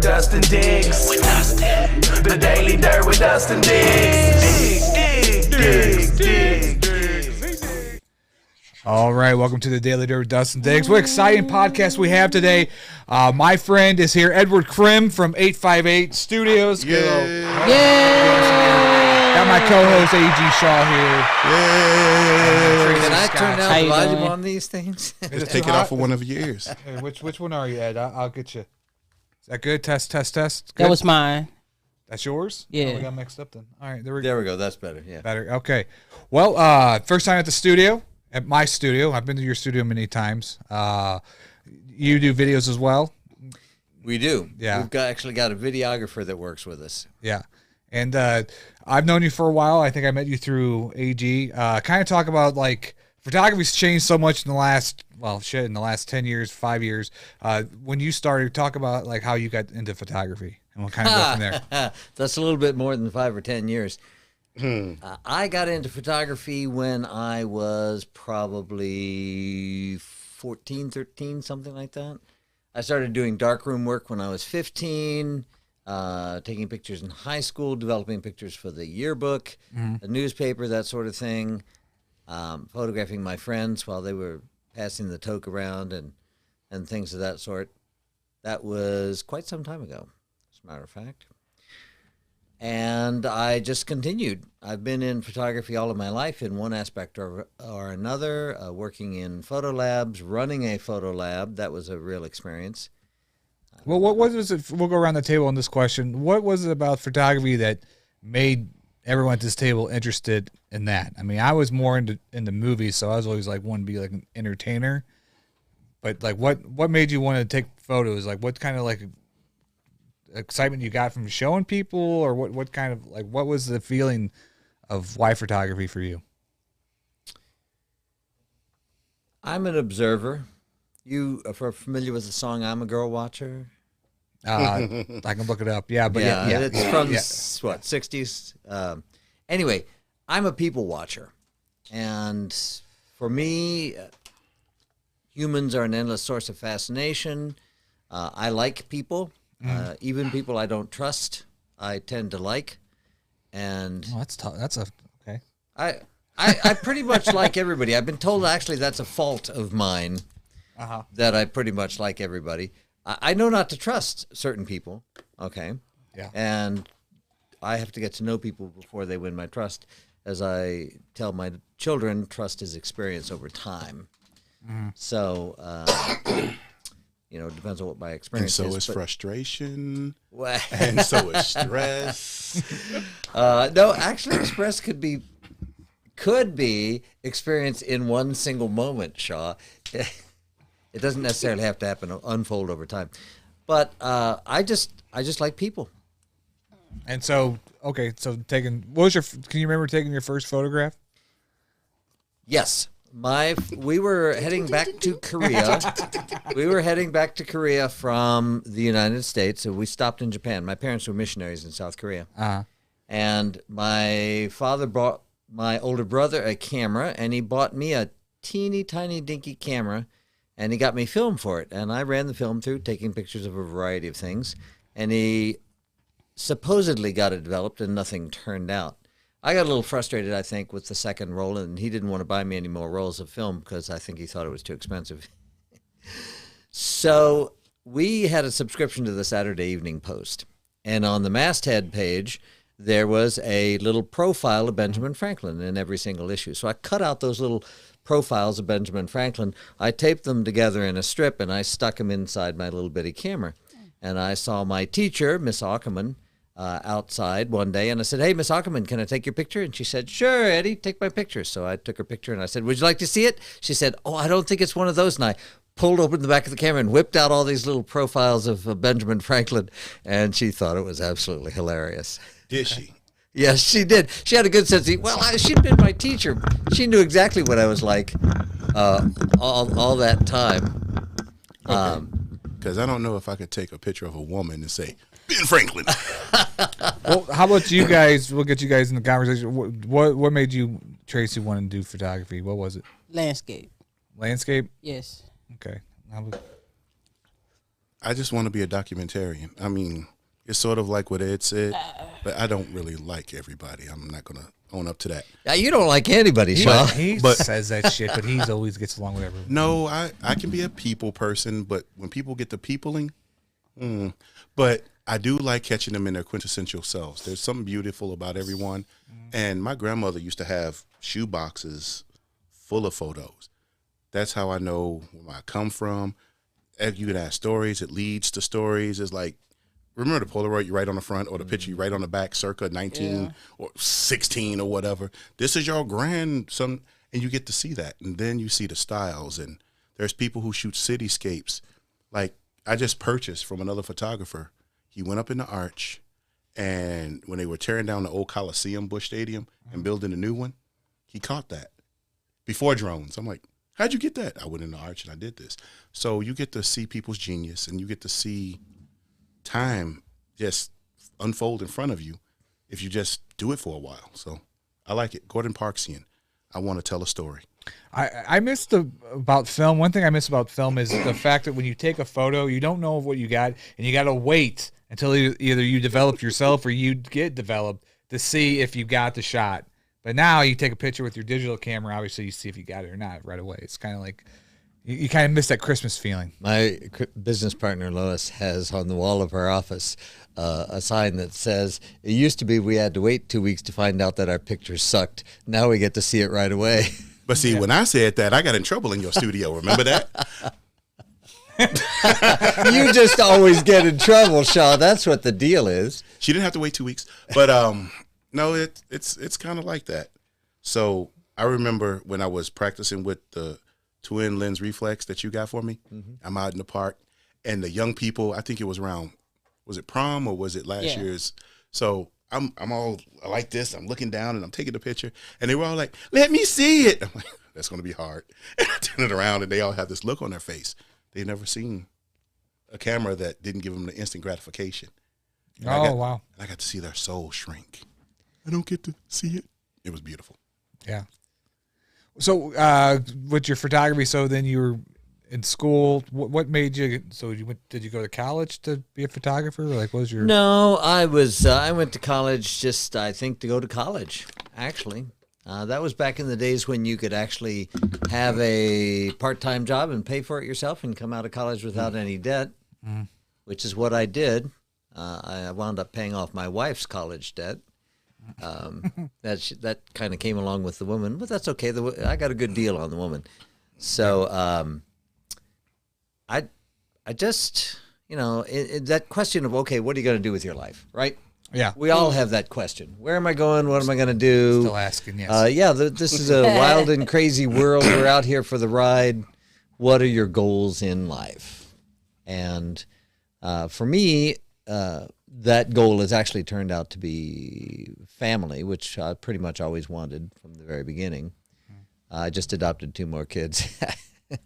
Dustin Diggs. With Dustin. The Daily Dirt with Dustin Diggs. Dig. All right, welcome to the Daily Dirt with Dustin Diggs. What exciting podcast we have today. My friend is here, Edward Crimm from 858 Studios. Yay. Got my co-host, A.G. Shaw here. Can I turn down the volume on these things? Just take it off for one of your ears. Hey, which one are you, Ed? I'll get you. Is that good? Test. Good? That was mine. That's yours? Yeah. Oh, we got mixed up then. All right, there we go. That's better. Yeah. Better. Okay. Well, first time at the studio, at my studio. I've been to your studio many times. You do videos as well? We do. Yeah. We've actually got a videographer that works with us. Yeah. And I've known you for a while. I think I met you through AG. Kind of talk about, like, photography's changed so much in the last, in the last 10 years, 5 years. When you started, talk about, like, how you got into photography. And we'll kind of go from there. That's a little bit more than 5 or 10 years. I got into photography when I was probably 14, 13, something like that. I started doing darkroom work when I was 15, taking pictures in high school, developing pictures for the yearbook, the newspaper, that sort of thing, photographing my friends while they were passing the toque around and things of that sort. That was quite some time ago, as a matter of fact. And I just continued. I've been in photography all of my life in one aspect or another, working in photo labs, running a photo lab. That was a real experience. Well, what was it? We'll go around the table on this question. What was it about photography that made everyone at this table interested in that? I mean, I was more into movies, so I was always like wanting to be like an entertainer. But like, what made you want to take photos? Like, what kind of like excitement you got from showing people, or what kind of like what was the feeling of why photography for you? I'm an observer. You are familiar with the song "I'm a Girl Watcher"? I can look it up. Yeah, but yeah, it's from what 60s. Anyway, I'm a people watcher, and for me, humans are an endless source of fascination. I like people. Even people I don't trust, I tend to like, and that's tough. That's okay. I pretty much like everybody. I've been told actually that's a fault of mine, that I pretty much like everybody. I know not to trust certain people. Okay, yeah, and I have to get to know people before they win my trust. As I tell my children, trust is experience over time. So. It depends on what my experience is. And so is frustration. And so is stress. No, actually, express could be experienced in one single moment, Shaw. It doesn't necessarily have to unfold over time. But I just like people. And so, okay, so can you remember taking your first photograph? Yes. We were heading back to Korea. We were heading back to Korea from the United States. So we stopped in Japan. My parents were missionaries in South Korea. And my father bought my older brother a camera, and he bought me a teeny tiny dinky camera, and he got me film for it. And I ran the film through, taking pictures of a variety of things. And he supposedly got it developed, and nothing turned out. I got a little frustrated, I think, with the second roll, and he didn't want to buy me any more rolls of film because I think he thought it was too expensive. So we had a subscription to the Saturday Evening Post, and on the masthead page, there was a little profile of Benjamin Franklin in every single issue. So I cut out those little profiles of Benjamin Franklin. I taped them together in a strip, and I stuck them inside my little bitty camera. And I saw my teacher, Miss Ackerman, outside one day, and I said, "Hey, Miss Ackerman, can I take your picture?" And she said, "Sure, Eddie, take my picture." So I took her picture, and I said, "Would you like to see it?" She said, "Oh, I don't think it's one of those." And I pulled open the back of the camera and whipped out all these little profiles of Benjamin Franklin, and she thought it was absolutely hilarious. Did she? Yes, she did. She had a good sense of, she'd been my teacher. She knew exactly what I was like all that time. Because I don't know if I could take a picture of a woman and say, Ben Franklin. Well, how about you guys? We'll get you guys in the conversation. What made you, Tracy, want to do photography? What was it? Landscape. Landscape? Yes. Okay. I just want to be a documentarian. I mean, it's sort of like what Ed said, but I don't really like everybody. I'm not going to own up to that. Yeah, you don't like anybody, Sean. He says that shit, but he's always gets along with everyone. No, I can be a people person, but when people get to peopling, but I do like catching them in their quintessential selves. There's something beautiful about everyone. And my grandmother used to have shoe boxes full of photos. That's how I know where I come from. You can ask stories. It leads to stories. It's like, remember the Polaroid you write on the front or the picture you write on the back circa 19 or 16 or whatever. This is your grandson, and you get to see that. And then you see the styles. And there's people who shoot cityscapes. Like, I just purchased from another photographer. He went up in the arch, and when they were tearing down the old Coliseum Bush Stadium and building a new one, he caught that before drones. I'm like, how'd you get that? I went in the arch and I did this. So you get to see people's genius, and you get to see time just unfold in front of you if you just do it for a while. So I like it. Gordon Parksian. I want to tell a story. I miss about film. One thing I miss about film is the fact that when you take a photo, you don't know what you got, and you got to wait until either you develop yourself or you get developed to see if you got the shot. But now you take a picture with your digital camera, obviously you see if you got it or not right away. It's kind of like you kind of miss that Christmas feeling. My business partner, Lois, has on the wall of our office a sign that says, it used to be we had to wait 2 weeks to find out that our pictures sucked. Now we get to see it right away. But see, when I said that, I got in trouble in your studio. Remember that? You just always get in trouble, Shaw. That's what the deal is. She didn't have to wait 2 weeks. But no, it's kind of like that. So I remember when I was practicing with the twin lens reflex that you got for me. I'm out in the park, and the young people, I think it was around, was it prom or was it last year's? So I'm all like this. I'm looking down and I'm taking the picture, and they were all like, "Let me see it." I'm like, "That's going to be hard." And I turn it around, and they all have this look on their face. They've never seen a camera that didn't give them the instant gratification. And Wow. And I got to see their soul shrink. I don't get to see it. It was beautiful. Yeah. So with your photography, so then you were in school. What made you? So did you go to college to be a photographer? Or like, what was your? No, I went to college just, I think, to go to college, actually. That was back in the days when you could actually have a part-time job and pay for it yourself and come out of college without any debt, which is what I did. I wound up paying off my wife's college debt. That kind of came along with the woman, but that's okay. I got a good deal on the woman. So I just, that question of, okay, what are you going to do with your life, right? Yeah. We all have that question. Where am I going? What am I going to do? Still asking, yes. This is a wild and crazy world. We're out here for the ride. What are your goals in life? And for me, that goal has actually turned out to be family, which I pretty much always wanted from the very beginning. I just adopted 2 more kids.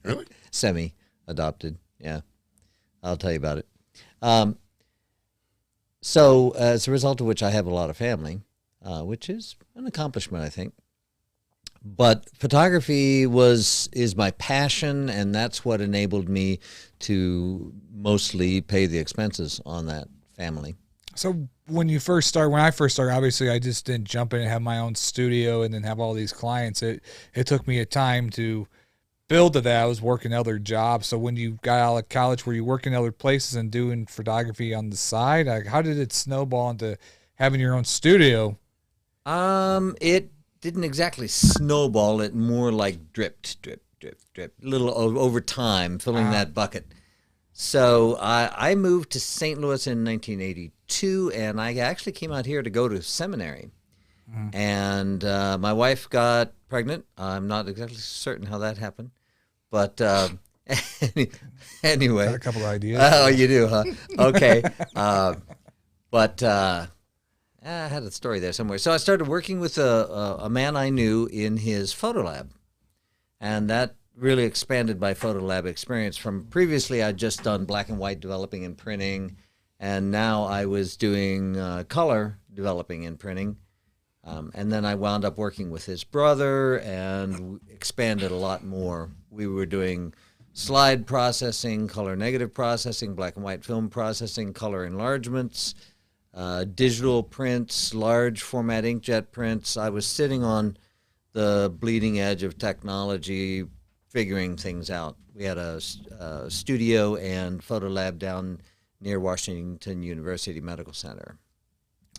Really? Semi-adopted, yeah. I'll tell you about it. So as a result of which I have a lot of family, which is an accomplishment, I think. But photography is my passion, and that's what enabled me to mostly pay the expenses on that family. So when I first started, obviously I just didn't jump in and have my own studio and then have all these clients. It took me a time to build to that. I was working other jobs. So when you got out of college, were you working other places and doing photography on the side? Like, how did it snowball into having your own studio? It didn't exactly snowball. It more like dripped, little over time, filling that bucket. So I moved to St. Louis in 1982, and I actually came out here to go to seminary. And my wife got pregnant. I'm not exactly certain how that happened, but anyway. Got a couple of ideas. Oh, you do, huh? Okay. But I had a story there somewhere. So I started working with a man I knew in his photo lab, and that really expanded my photo lab experience. From previously, I'd just done black and white developing and printing, and now I was doing color developing and printing. And then I wound up working with his brother and expanded a lot more. We were doing slide processing, color negative processing, black and white film processing, color enlargements, digital prints, large format inkjet prints. I was sitting on the bleeding edge of technology, figuring things out. We had a studio and photo lab down near Washington University Medical Center.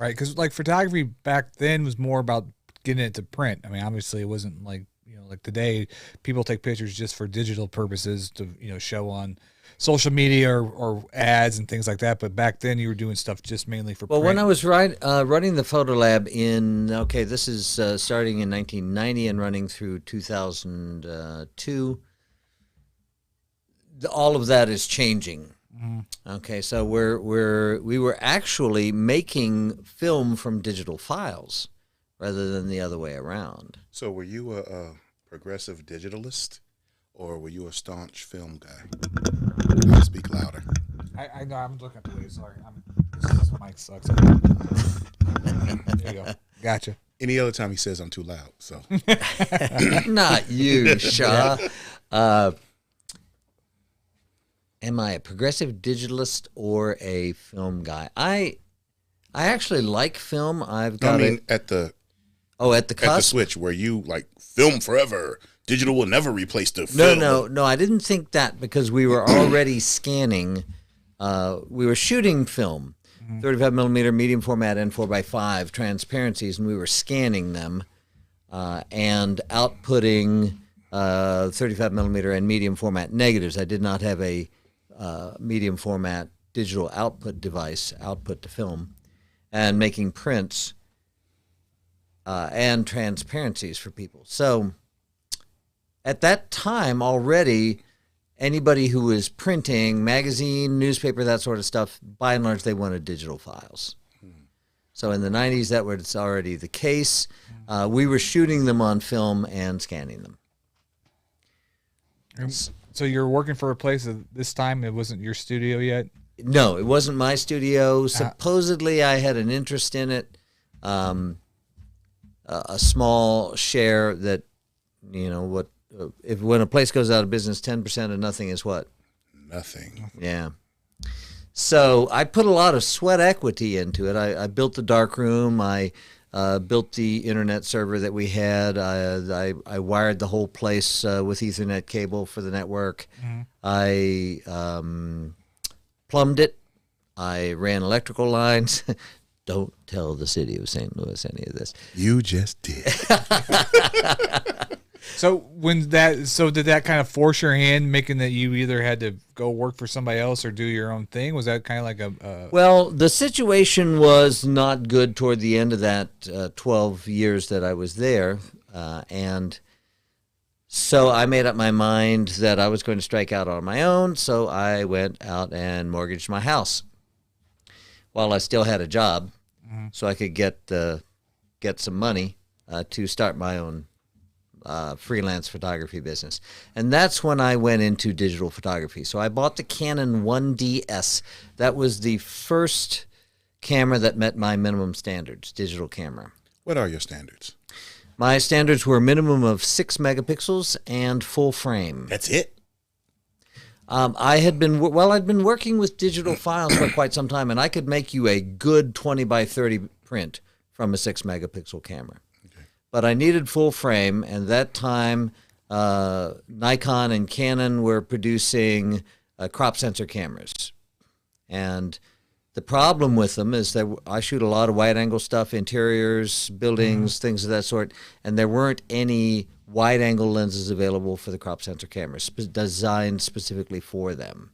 Right, because like photography back then was more about getting it to print. I mean, obviously it wasn't like, you know, like today people take pictures just for digital purposes to, you know, show on social media or ads and things like that. But back then you were doing stuff just mainly for Well, print. when I was running the photo lab this is starting in 1990 and running through 2002, all of that is changing. Okay, so we were actually making film from digital files rather than the other way around. So were you a progressive digitalist, or were you a staunch film guy? I'll speak louder. I know, I'm looking at the way, sorry. This mic sucks. There you go. Gotcha. Any other time he says I'm too loud, so. Not you, Shaw. Am I a progressive digitalist or a film guy? I actually like film. I've got at the at the cusp? At the switch where you like film forever. Digital will never replace the film. No. I didn't think that because we were already scanning. We were shooting film, 35 millimeter medium format and 4x5 transparencies, and we were scanning them and outputting 35 millimeter and medium format negatives. I did not have a medium format digital output device, output to film, and making prints and transparencies for people. So at that time already, anybody who was printing, magazine, newspaper, that sort of stuff, by and large, they wanted digital files. So in the 90s, that was already the case. We were shooting them on film and scanning them. So you're working for a place that this time it wasn't your studio yet? No, it wasn't my studio. Supposedly, I had an interest in it, a small share that, you know, what if when a place goes out of business, 10% of nothing is what? Nothing. Yeah. So I put a lot of sweat equity into it. I built the dark room. I built the internet server that we had. I wired the whole place with Ethernet cable for the network. I plumbed it. I ran electrical lines. Don't tell the city of St. Louis any of this. You just did. So did that kind of force your hand, making that you either had to go work for somebody else or do your own thing? Was that kind of like a Well, the situation was not good toward the end of that 12 years that I was there, and so I made up my mind that I was going to strike out on my own. So I went out and mortgaged my house while I still had a job, so I could get some money to start my own freelance photography business. And that's when I went into digital photography. So I bought the Canon 1DS. That was the first camera that met my minimum standards, digital camera. What are your standards? My standards were a minimum of 6 megapixels and full frame. That's it? I'd been working with digital files for quite some time, and I could make you a good 20 by 30 print from a 6 megapixel camera. But I needed full frame, and at that time, Nikon and Canon were producing crop sensor cameras. And the problem with them is that I shoot a lot of wide-angle stuff, interiors, buildings, things of that sort, and there weren't any wide-angle lenses available for the crop sensor cameras, designed specifically for them.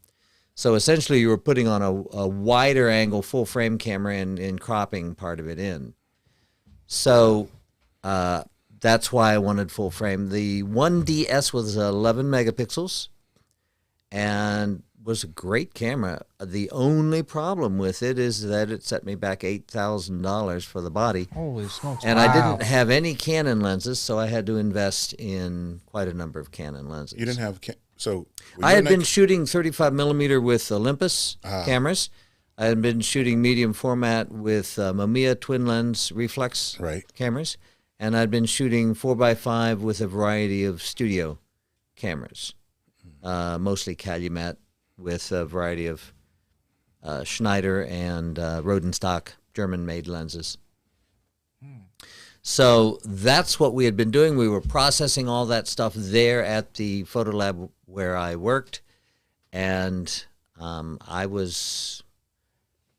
So essentially, you were putting on a wider-angle full-frame camera and cropping part of it in. So that's why I wanted full frame. The 1DS was 11 megapixels and was a great camera. The only problem with it is that it set me back $8,000 for the body. Holy smokes! And I didn't have any Canon lenses, so I had to invest in quite a number of Canon lenses. You didn't have I had been shooting 35 millimeter with Olympus cameras. I had been shooting medium format with Mamiya twin lens reflex cameras. And I'd been shooting 4x5 with a variety of studio cameras. mostly Calumet with a variety of Schneider and Rodenstock German-made lenses. So that's what we had been doing. We were processing all that stuff there at the photo lab where I worked, and I was,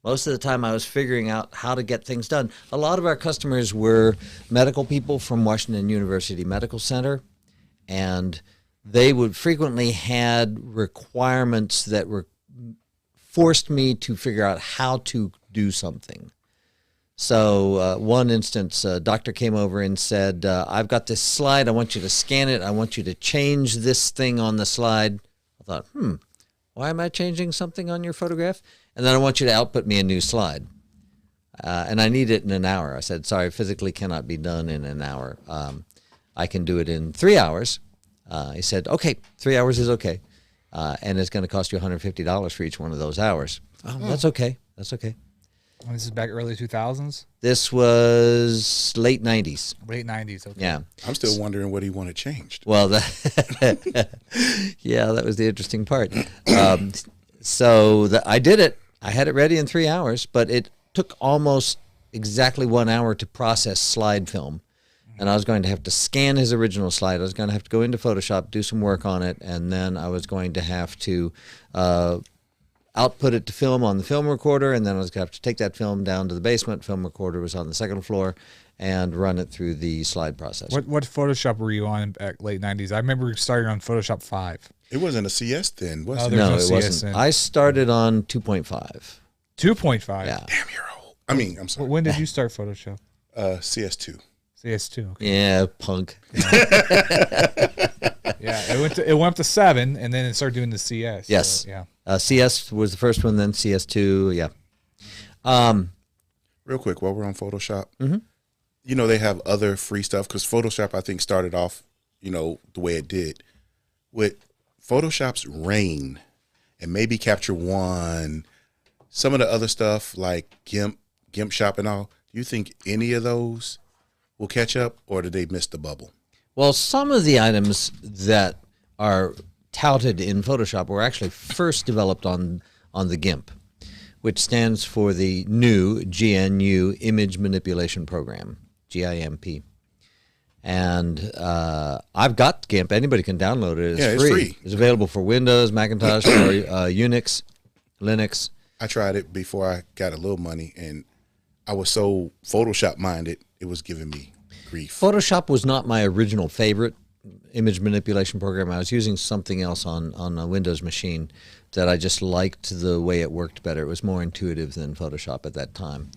most of the time I was figuring out how to get things done. A lot of our customers were medical people from Washington University Medical Center, and they would frequently had requirements that were forced me to figure out how to do something. So one instance, a doctor came over and said, I've got this slide. I want you to scan it. I want you to change this thing on the slide. I thought, why am I changing something on your photograph? And then I want you to output me a new slide. And I need it in an hour. I said, sorry, physically cannot be done in an hour. I can do it in 3 hours. He said, okay, 3 hours is okay. And it's going to cost you $150 for each one of those hours. Oh, that's okay. That's okay. This is back early 2000s? This was late 90s. Late 90s, okay. Yeah. I'm still wondering what he wanted changed. Well, yeah, that was the interesting part. So I did it. I had it ready in 3 hours, but it took almost exactly 1 hour to process slide film. And I was going to have to scan his original slide. I was going to have to go into Photoshop, do some work on it, and then I was going to have to output it to film on the film recorder, and then I was going to have to take that film down to the basement. Film recorder was on the second floor, and run it through the slide processor. What Photoshop were you on back late 90s? I remember starting on Photoshop 5. It wasn't a CS then, was it? there's No, no it CS wasn't. in. I started on 2.5. 2.5? Yeah. Damn, you're old. I mean, I'm sorry. When did you start Photoshop? CS2. CS2, okay. Yeah, punk. Yeah, it went up to 7, and then it started doing the CS. Yes. So, yeah. CS was the first one, then CS2, yeah. Real quick, while we're on Photoshop, you know, they have other free stuff because Photoshop, I think, started off, you know, the way it did. With Photoshop's reign and maybe Capture One, some of the other stuff like GIMP Shop and all, do you think any of those will catch up, or did they miss the bubble? Well, some of the items that are touted in Photoshop were actually first developed on the GIMP, which stands for the new GNU Image Manipulation Program, GIMP. And I've got GIMP. Anybody can download it. It's free. It's available for Windows, Macintosh, or Unix, Linux. I tried it before I got a little money, and I was so Photoshop minded, it was giving me grief. Photoshop was not my original favorite image manipulation program. I was using something else on a Windows machine that I just liked the way it worked better. It was more intuitive than Photoshop at that time.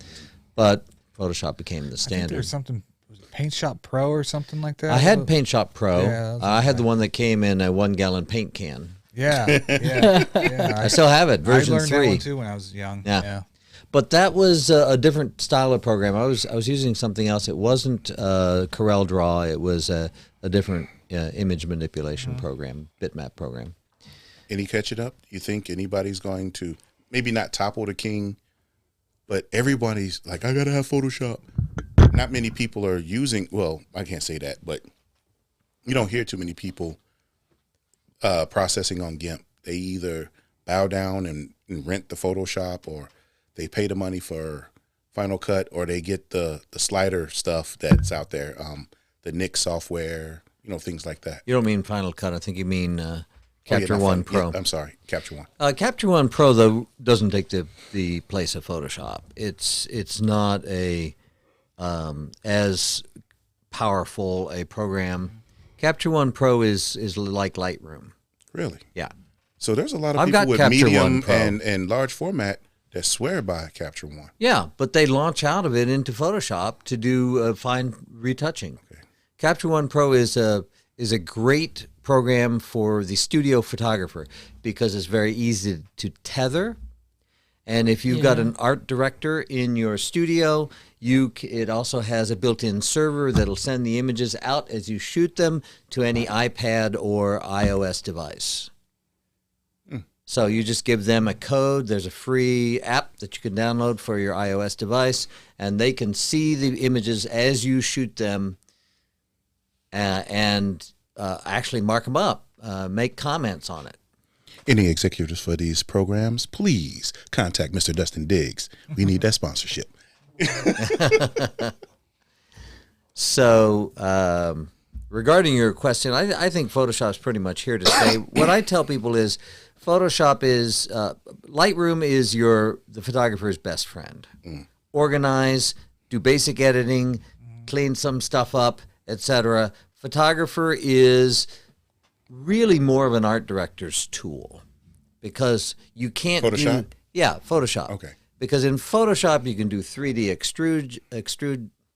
But Photoshop became the I think standard. there's something, was it Paint Shop Pro or something like that? I had Paint Shop Pro. Yeah, I had the one that came in a 1 gallon paint can. Yeah, yeah. I still have it, version I learned 3. that one too when I was young. Yeah. But that was a different style of program. I was using something else. It wasn't Corel Draw. It was a different image manipulation program, bitmap program. Any catching up? You think anybody's going to maybe not topple the king, but everybody's like, I gotta have Photoshop. Not many people are using. Well, I can't say that, but you don't hear too many people processing on GIMP. They either bow down and rent the Photoshop, or they pay the money for Final Cut, or they get the slider stuff that's out there, the Nix software, you know, things like that. You don't mean Final Cut. I think you mean Capture One Pro. Yeah, I'm sorry, Capture One. Capture One Pro, though, doesn't take the place of Photoshop. It's not a as powerful a program. Capture One Pro is like Lightroom. Really? Yeah. So there's a lot of I've people got with Capture medium One Pro. and large format that swear by Capture One. Yeah, but they launch out of it into Photoshop to do fine retouching. Okay. Capture One Pro is a great program for the studio photographer because it's very easy to tether. And if you've got an art director in your studio, it also has a built-in server that'll send the images out as you shoot them to any iPad or iOS device. So you just give them a code. There's a free app that you can download for your iOS device, and they can see the images as you shoot them and actually mark them up make comments on it. Any executives for these programs, please contact Mr. Dustin Diggs. We need that sponsorship. So, regarding your question, I think Photoshop's pretty much here to stay. What I tell people is Photoshop is, Lightroom is the photographer's best friend. Organize, do basic editing, clean some stuff up, etc. Photographer is really more of an art director's tool because you can't Photoshop? Photoshop. Okay. Because in Photoshop you can do 3D extrude.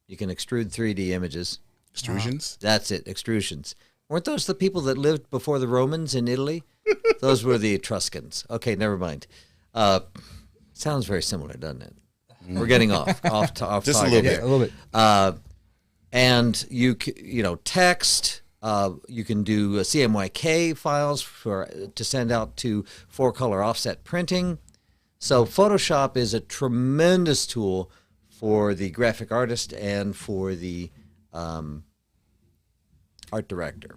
You can extrude 3D images. Extrusions? That's it, extrusions. Weren't those the people that lived before the Romans in Italy? Those were the Etruscans. Okay, never mind. Sounds very similar, doesn't it? We're getting off Just target. a little bit. Yeah, a little bit. And you text. You can do CMYK files to send out to 4-color offset printing. So Photoshop is a tremendous tool for the graphic artist and for the art director.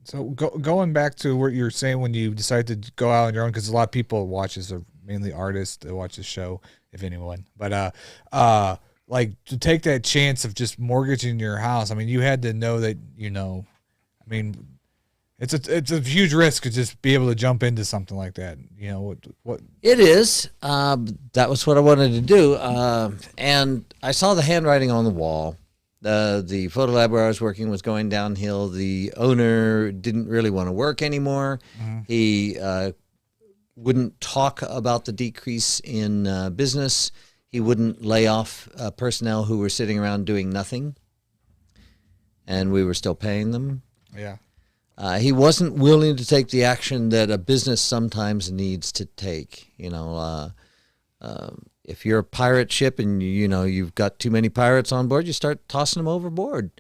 So going back to what you're saying when you decide to go out on your own, because a lot of people watch this are mainly artists that watch the show, if anyone. But like to take that chance of just mortgaging your house. I mean, you had to know that I mean, it's a huge risk to just be able to jump into something like that. What It is. That was what I wanted to do, and I saw the handwriting on the wall. The photo lab where I was working was going downhill. The owner didn't really want to work anymore. He wouldn't talk about the decrease in business. He wouldn't lay off personnel who were sitting around doing nothing, and we were still paying them. Yeah. He wasn't willing to take the action that a business sometimes needs to take. If you're a pirate ship and you've got too many pirates on board, you start tossing them overboard.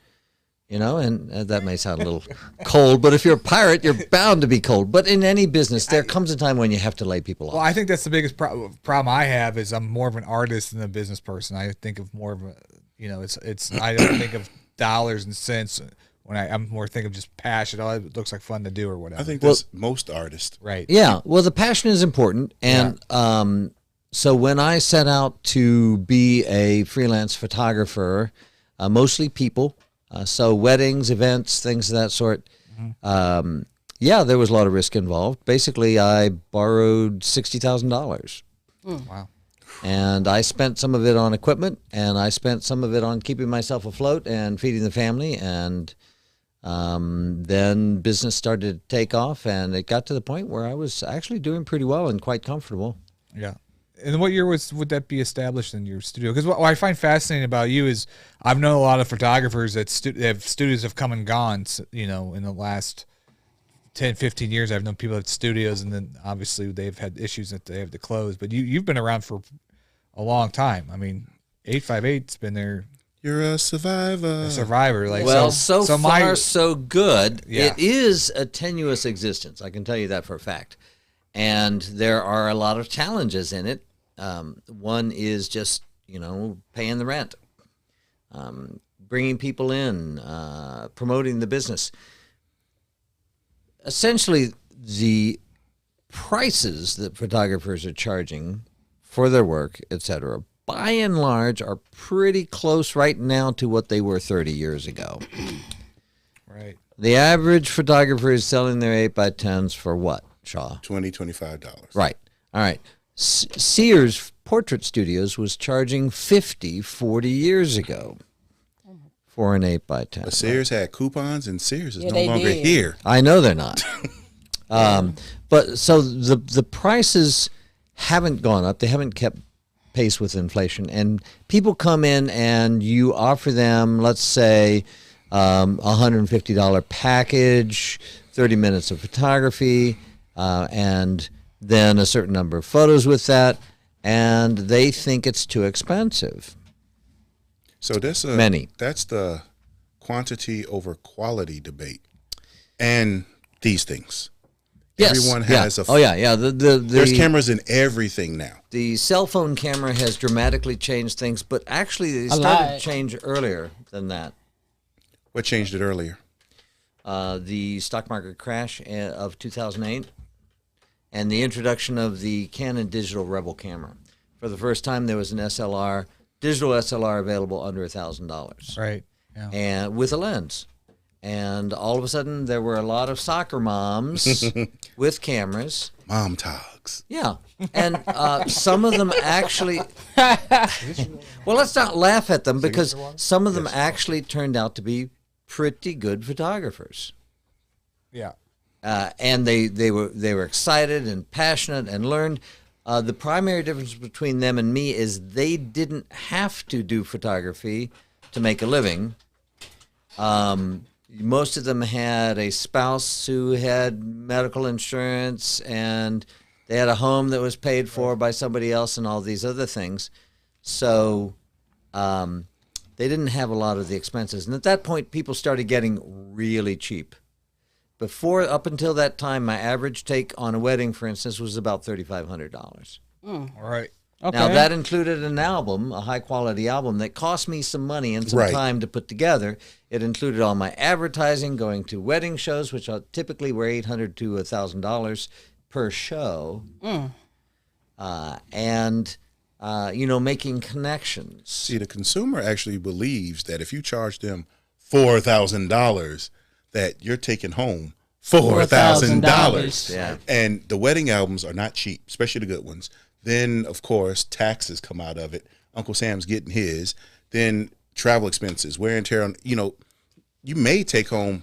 And that may sound a little cold, but if you're a pirate, you're bound to be cold. But in any business, there comes a time when you have to lay people off. Well, I think that's the biggest problem I have is I'm more of an artist than a business person. I think of more of a, it's I don't think of dollars and cents when I'm more thinking of just passion. Oh, it looks like fun to do or whatever. I think that's most artists. Right. Yeah. Well, the passion is important. And so when I set out to be a freelance photographer, mostly people, so weddings, events, things of that sort, there was a lot of risk involved. Basically, I borrowed $60,000. Wow. And I spent some of it on equipment, and I spent some of it on keeping myself afloat and feeding the family. And then business started to take off, and it got to the point where I was actually doing pretty well and quite comfortable. Yeah. And what year would that be established in your studio? Because what I find fascinating about you is I've known a lot of photographers that studios have come and gone, in the last 10, 15 years. I've known people at studios, and then obviously they've had issues that they have to close. But you've been around for a long time. I mean, 858's been there. You're a survivor. A survivor. Like, so far, so good. Yeah. It is a tenuous existence. I can tell you that for a fact. And there are a lot of challenges in it. One is just, paying the rent, bringing people in, promoting the business. Essentially, the prices that photographers are charging for their work, etc., by and large, are pretty close right now to what they were 30 years ago. Right. The average photographer is selling their 8x10s for what, Shaw? $25. Right. All right. Sears Portrait Studios was charging $50 40 years ago for an 8x10. But Sears had coupons, and Sears is no they longer did. here. I know they're not. But so the prices haven't gone up. They haven't kept pace with inflation. And people come in and you offer them, let's say, $150 package, 30 minutes of photography, and then a certain number of photos with that, and they think it's too expensive. So that's the quantity over quality debate, and these things. Yes. Everyone has There's cameras in everything now. The cell phone camera has dramatically changed things, but actually they A started lot. to change earlier than that. What changed it earlier? the stock market crash of 2008 and the introduction of the Canon digital Rebel camera. For the first time, there was an SLR, digital SLR available under $1,000. Right. Yeah. And with a lens. And all of a sudden, there were a lot of soccer moms with cameras. Mom togs. Yeah. And some of them actually... well, let's not laugh at them because some of them actually turned out to be pretty good photographers. Yeah. And they were excited and passionate and learned. The primary difference between them and me is they didn't have to do photography to make a living. Most of them had a spouse who had medical insurance, and they had a home that was paid for by somebody else and all these other things. So they didn't have a lot of the expenses. And at that point, people started getting really cheap. Up until that time, my average take on a wedding, for instance, was about $3,500. All right. Okay. Now, that included an album, a high-quality album, that cost me some money and some Right. time to put together. It included all my advertising, going to wedding shows, which typically were $800 to $1,000 per show, and making connections. See, the consumer actually believes that if you charge them $4,000, that you're taking home $4,000. Yeah. And the wedding albums are not cheap, especially the good ones. Then, of course, taxes come out of it. Uncle Sam's getting his. Then travel expenses, wear and tear on, you may take home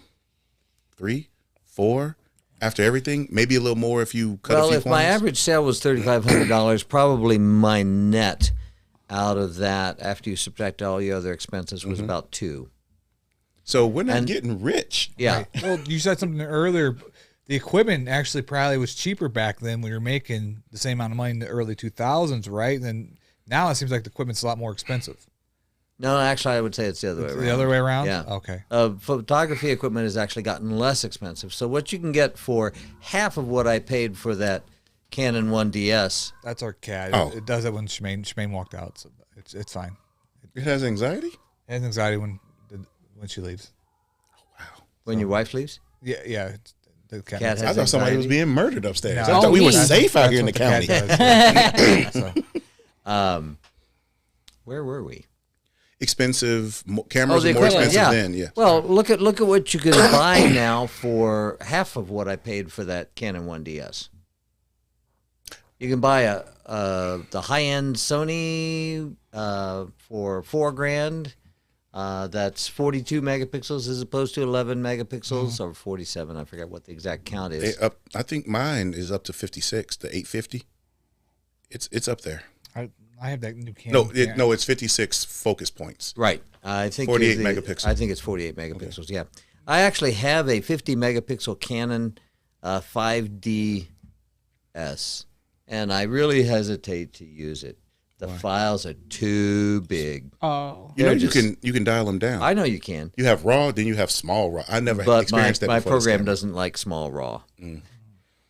3, 4 after everything, maybe a little more if you cut a few if my corners. average sale was $3,500, probably my net out of that, after you subtract all your other expenses, was about $2,000. So we're not getting rich. Yeah. Right. Well, you said something earlier. The equipment actually probably was cheaper back then when you were making the same amount of money in the early 2000s, right? And now it seems like the equipment's a lot more expensive. No, actually, I would say it's the other way around. The other way around? Yeah. Okay. Photography equipment has actually gotten less expensive. So what you can get for half of what I paid for that Canon 1DS. That's our cat. Oh. It does that when Shemaine walked out, so it's fine. It has anxiety? It has anxiety when she leaves. When your wife leaves? Yeah. The cat Cat has I has thought somebody anxiety? was being murdered upstairs. No. I thought we were That's safe out here in the That's county. what cat does. So, Where were we? Expensive cameras the are more equipment, expensive then. Yeah. Well, look at what you can buy now for half of what I paid for that Canon 1DS. You can buy the high-end Sony for $4,000. That's 42 megapixels as opposed to 11 megapixels or 47. I forget what the exact count is. I think mine is up to 56, the 850. It's up there. I have that new Canon. No, it's 56 focus points. Right. I think 48 megapixels. I think it's 48 megapixels. Yeah. I actually have a 50 megapixel Canon 5DS, and I really hesitate to use it. The files are too big. Oh. You know, They're you can dial them down. I know you can, You have raw, then you have small raw. I never but experienced that my before. this program camera. doesn't like small raw.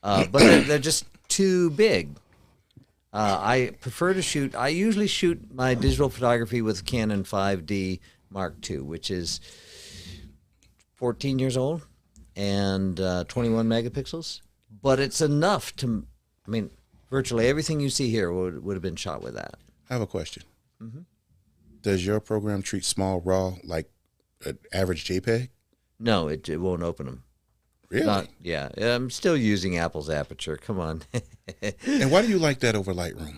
But they're just too big. I prefer to shoot. I usually shoot my digital photography with Canon 5D Mark II, which is 14 years old and 21 megapixels. But it's enough to, virtually everything you see here would have been shot with that. I have a question. Does your program treat small raw like an average JPEG? No, it won't open them. Really? Yeah, I'm still using Apple's aperture. Come on. And why do you like that over Lightroom?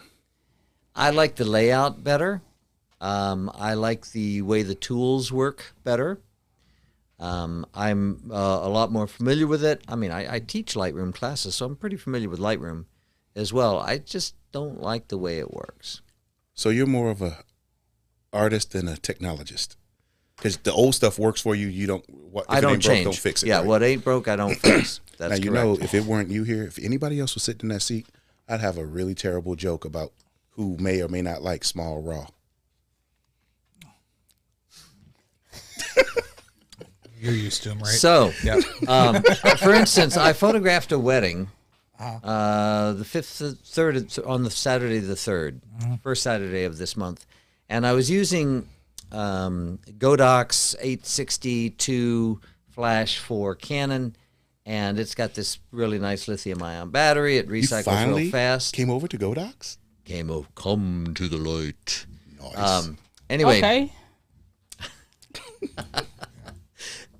I like the layout better. I like the way the tools work better. I'm a lot more familiar with it. I teach Lightroom classes, so I'm pretty familiar with Lightroom as well. I just don't like the way it works. So you're more of a artist than a technologist, because the old stuff works for you. You don't. If I it don't ain't broke, change. don't fix it. Yeah, right? what ain't broke, I don't fix. That's Now you correct. know, if it weren't you here, if anybody else was sitting in that seat, I'd have a really terrible joke about who may or may not like small raw. You're used to them, right? So, yeah. for instance, I photographed a wedding, the 3rd on the Saturday the 3rd, first Saturday of this month, and I was using Godox 862 flash for Canon, and it's got this really nice lithium-ion battery. It recycles real fast. Came over to Godox? Come to the light. Nice. Anyway. Okay.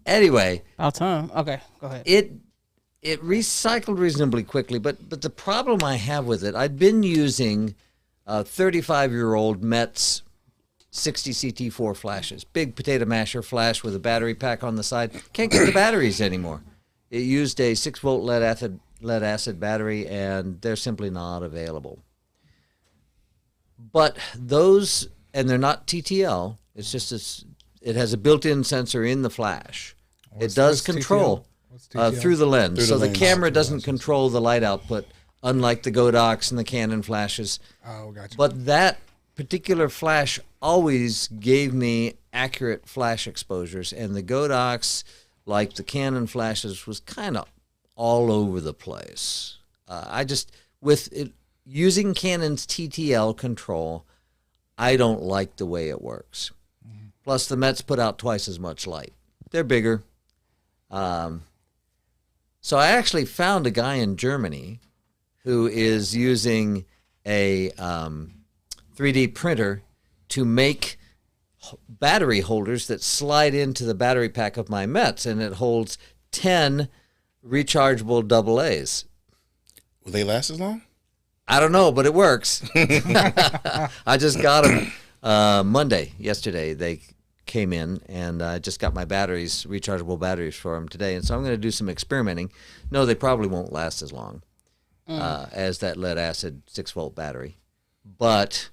Anyway. About time. Okay, go ahead. It recycled reasonably quickly, but the problem I have with it, I'd been using 35-year-old Metz 60 CT4 flashes, big potato masher flash with a battery pack on the side. Can't get the batteries anymore. It used a 6-volt lead acid battery, and they're simply not available. But those, and they're not TTL. It's just it has a built-in sensor in the flash. It does control through the lens, so the camera doesn't control the light output, unlike the Godox and the Canon flashes. Oh, gotcha. But that particular flash always gave me accurate flash exposures, and the Godox, like the Canon flashes, was kind of all over the place. With it, using Canon's TTL control, I don't like the way it works. Mm-hmm. Plus, the Mets put out twice as much light. They're bigger. So I actually found a guy in Germany who is using a 3D printer to make battery holders that slide into the battery pack of my Mets, and it holds 10 rechargeable AA's. Will they last as long? I don't know, but it works. I just got them yesterday. They came in, and I just got my batteries, rechargeable batteries for them today. And so I'm going to do some experimenting. No, they probably won't last as long as that lead-acid 6-volt battery. But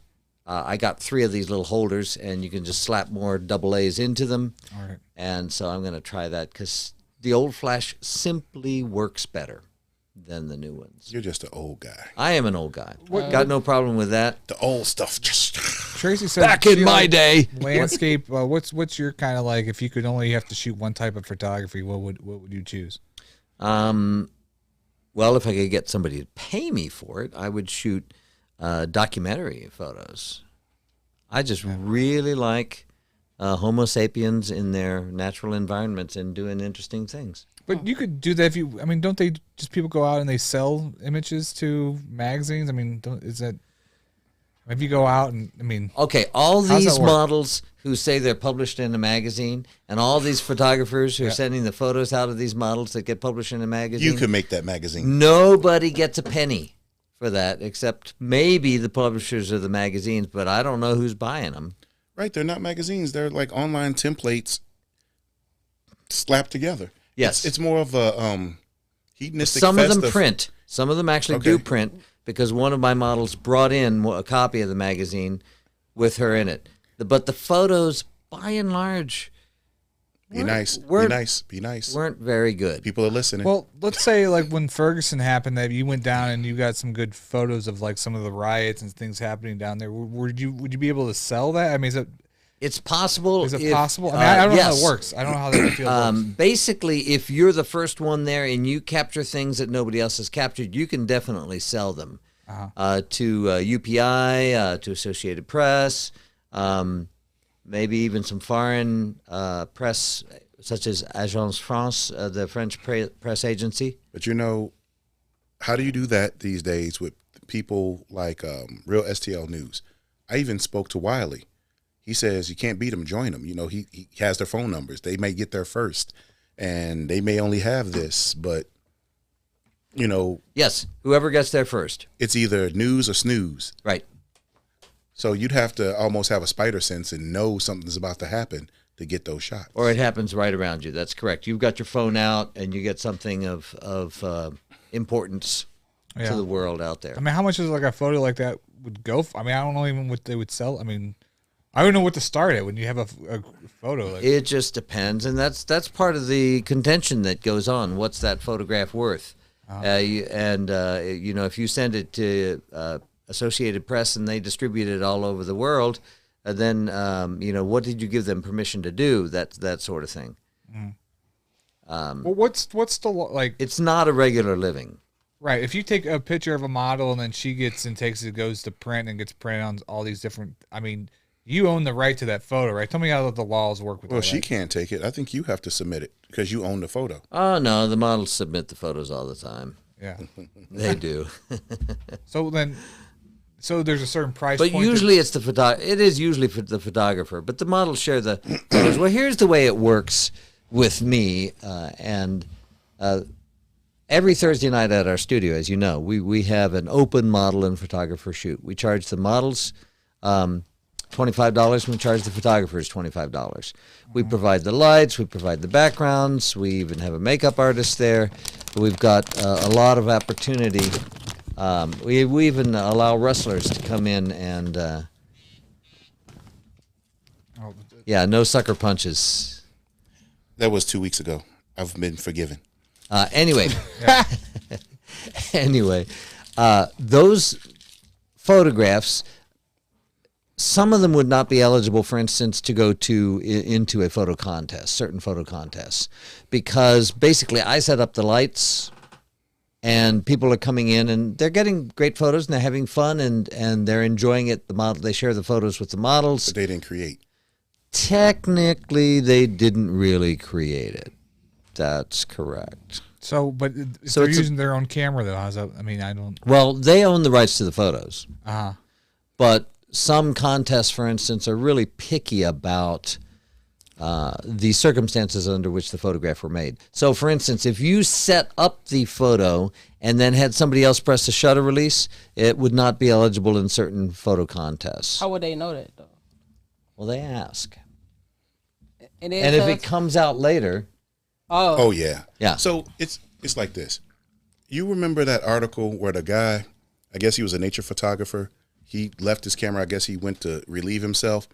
I got 3 of these little holders, and you can just slap more AA's into them. All right. And so I'm going to try that because the old flash simply works better than the new ones. You're just an old guy. I am an old guy. Got no problem with that. The old stuff just... Tracy said, Back in my day. landscape. What's your kind of like? If you could only have to shoot one type of photography, what would you choose? Well, if I could get somebody to pay me for it, I would shoot documentary photos. I just really like Homo sapiens in their natural environments and doing interesting things. But you could do that if you. I mean, don't they just people go out and they sell images to magazines? I mean, is that? If you go out and, I mean... Okay, all these models who say they're published in a magazine and all these photographers who are sending the photos out of these models that get published in a magazine... You could make that magazine. Nobody gets a penny for that except maybe the publishers of the magazines, but I don't know who's buying them. Right, they're not magazines. They're like online templates slapped together. Yes. It's more of a hedonistic Some of them festive. print. Some of them actually do print, because one of my models brought in a copy of the magazine with her in it. But the photos, by and large, Be nice. weren't very good. People are listening. Well, let's say like when Ferguson happened, that you went down and you got some good photos of like some of the riots and things happening down there. Would you be able to sell that? I mean, It's possible. Is it possible? I mean, I don't know how it works. I don't know how that field works. Basically, if you're the first one there and you capture things that nobody else has captured, you can definitely sell them to UPI, to Associated Press, maybe even some foreign press, such as Agence France, the French press agency. But how do you do that these days with people like Real STL News? I even spoke to Wiley. He says you can't beat them, join them. He has their phone numbers. They may get there first, and they may only have this, but, Yes, whoever gets there first. It's either news or snooze. Right. So you'd have to almost have a spider sense and know something's about to happen to get those shots. Or it happens right around you. That's correct. You've got your phone out, and you get something of importance to the world out there. I mean, how much is like a photo like that would go for? I mean, I don't know even what they would sell. I mean, I don't know what to start at when you have a photo. Like it just depends, and that's part of the contention that goes on. What's that photograph worth? If you send it to Associated Press and they distribute it all over the world, then what did you give them permission to do? That sort of thing. well, what's the like? It's not a regular living. Right. If you take a picture of a model and then she gets and takes it, goes to print and gets printed on all these different. I mean, you own the right to that photo, right? Tell me how the laws work with Well, all she that. can't take it. I think you have to submit it because you own the photo. Oh no, the models submit the photos all the time. Yeah. They do. So there's a certain price But point. usually it's it is usually for the photographer, but the models share the photos. Well, here's the way it works with me, and every Thursday night at our studio, as you know, we have an open model and photographer shoot. We charge the models $25, and we charge the photographers $25. We provide the lights, we provide the backgrounds, we even have a makeup artist there. We've got a lot of opportunity. We even allow wrestlers to come in and, no sucker punches. That was 2 weeks ago. I've been forgiven. Anyway, those photographs, some of them would not be eligible, for instance, to go into a photo contest, certain photo contests, because basically I set up the lights and people are coming in and they're getting great photos and they're having fun and they're enjoying it. They share the photos with the models. But they didn't create. Technically, they didn't really create it. That's correct. So they're using their own camera though. How's that? I mean, I don't. Well, they own the rights to the photos. Uh-huh. But some contests, for instance, are really picky about the circumstances under which the photograph were made. So, for instance, if you set up the photo and then had somebody else press the shutter release, it would not be eligible in certain photo contests. How would they know that, though? Well, they ask. And if it comes out later... Oh, yeah. Yeah. So it's like this. You remember that article where the guy, I guess he was a nature photographer, he left his camera, I guess he went to relieve himself,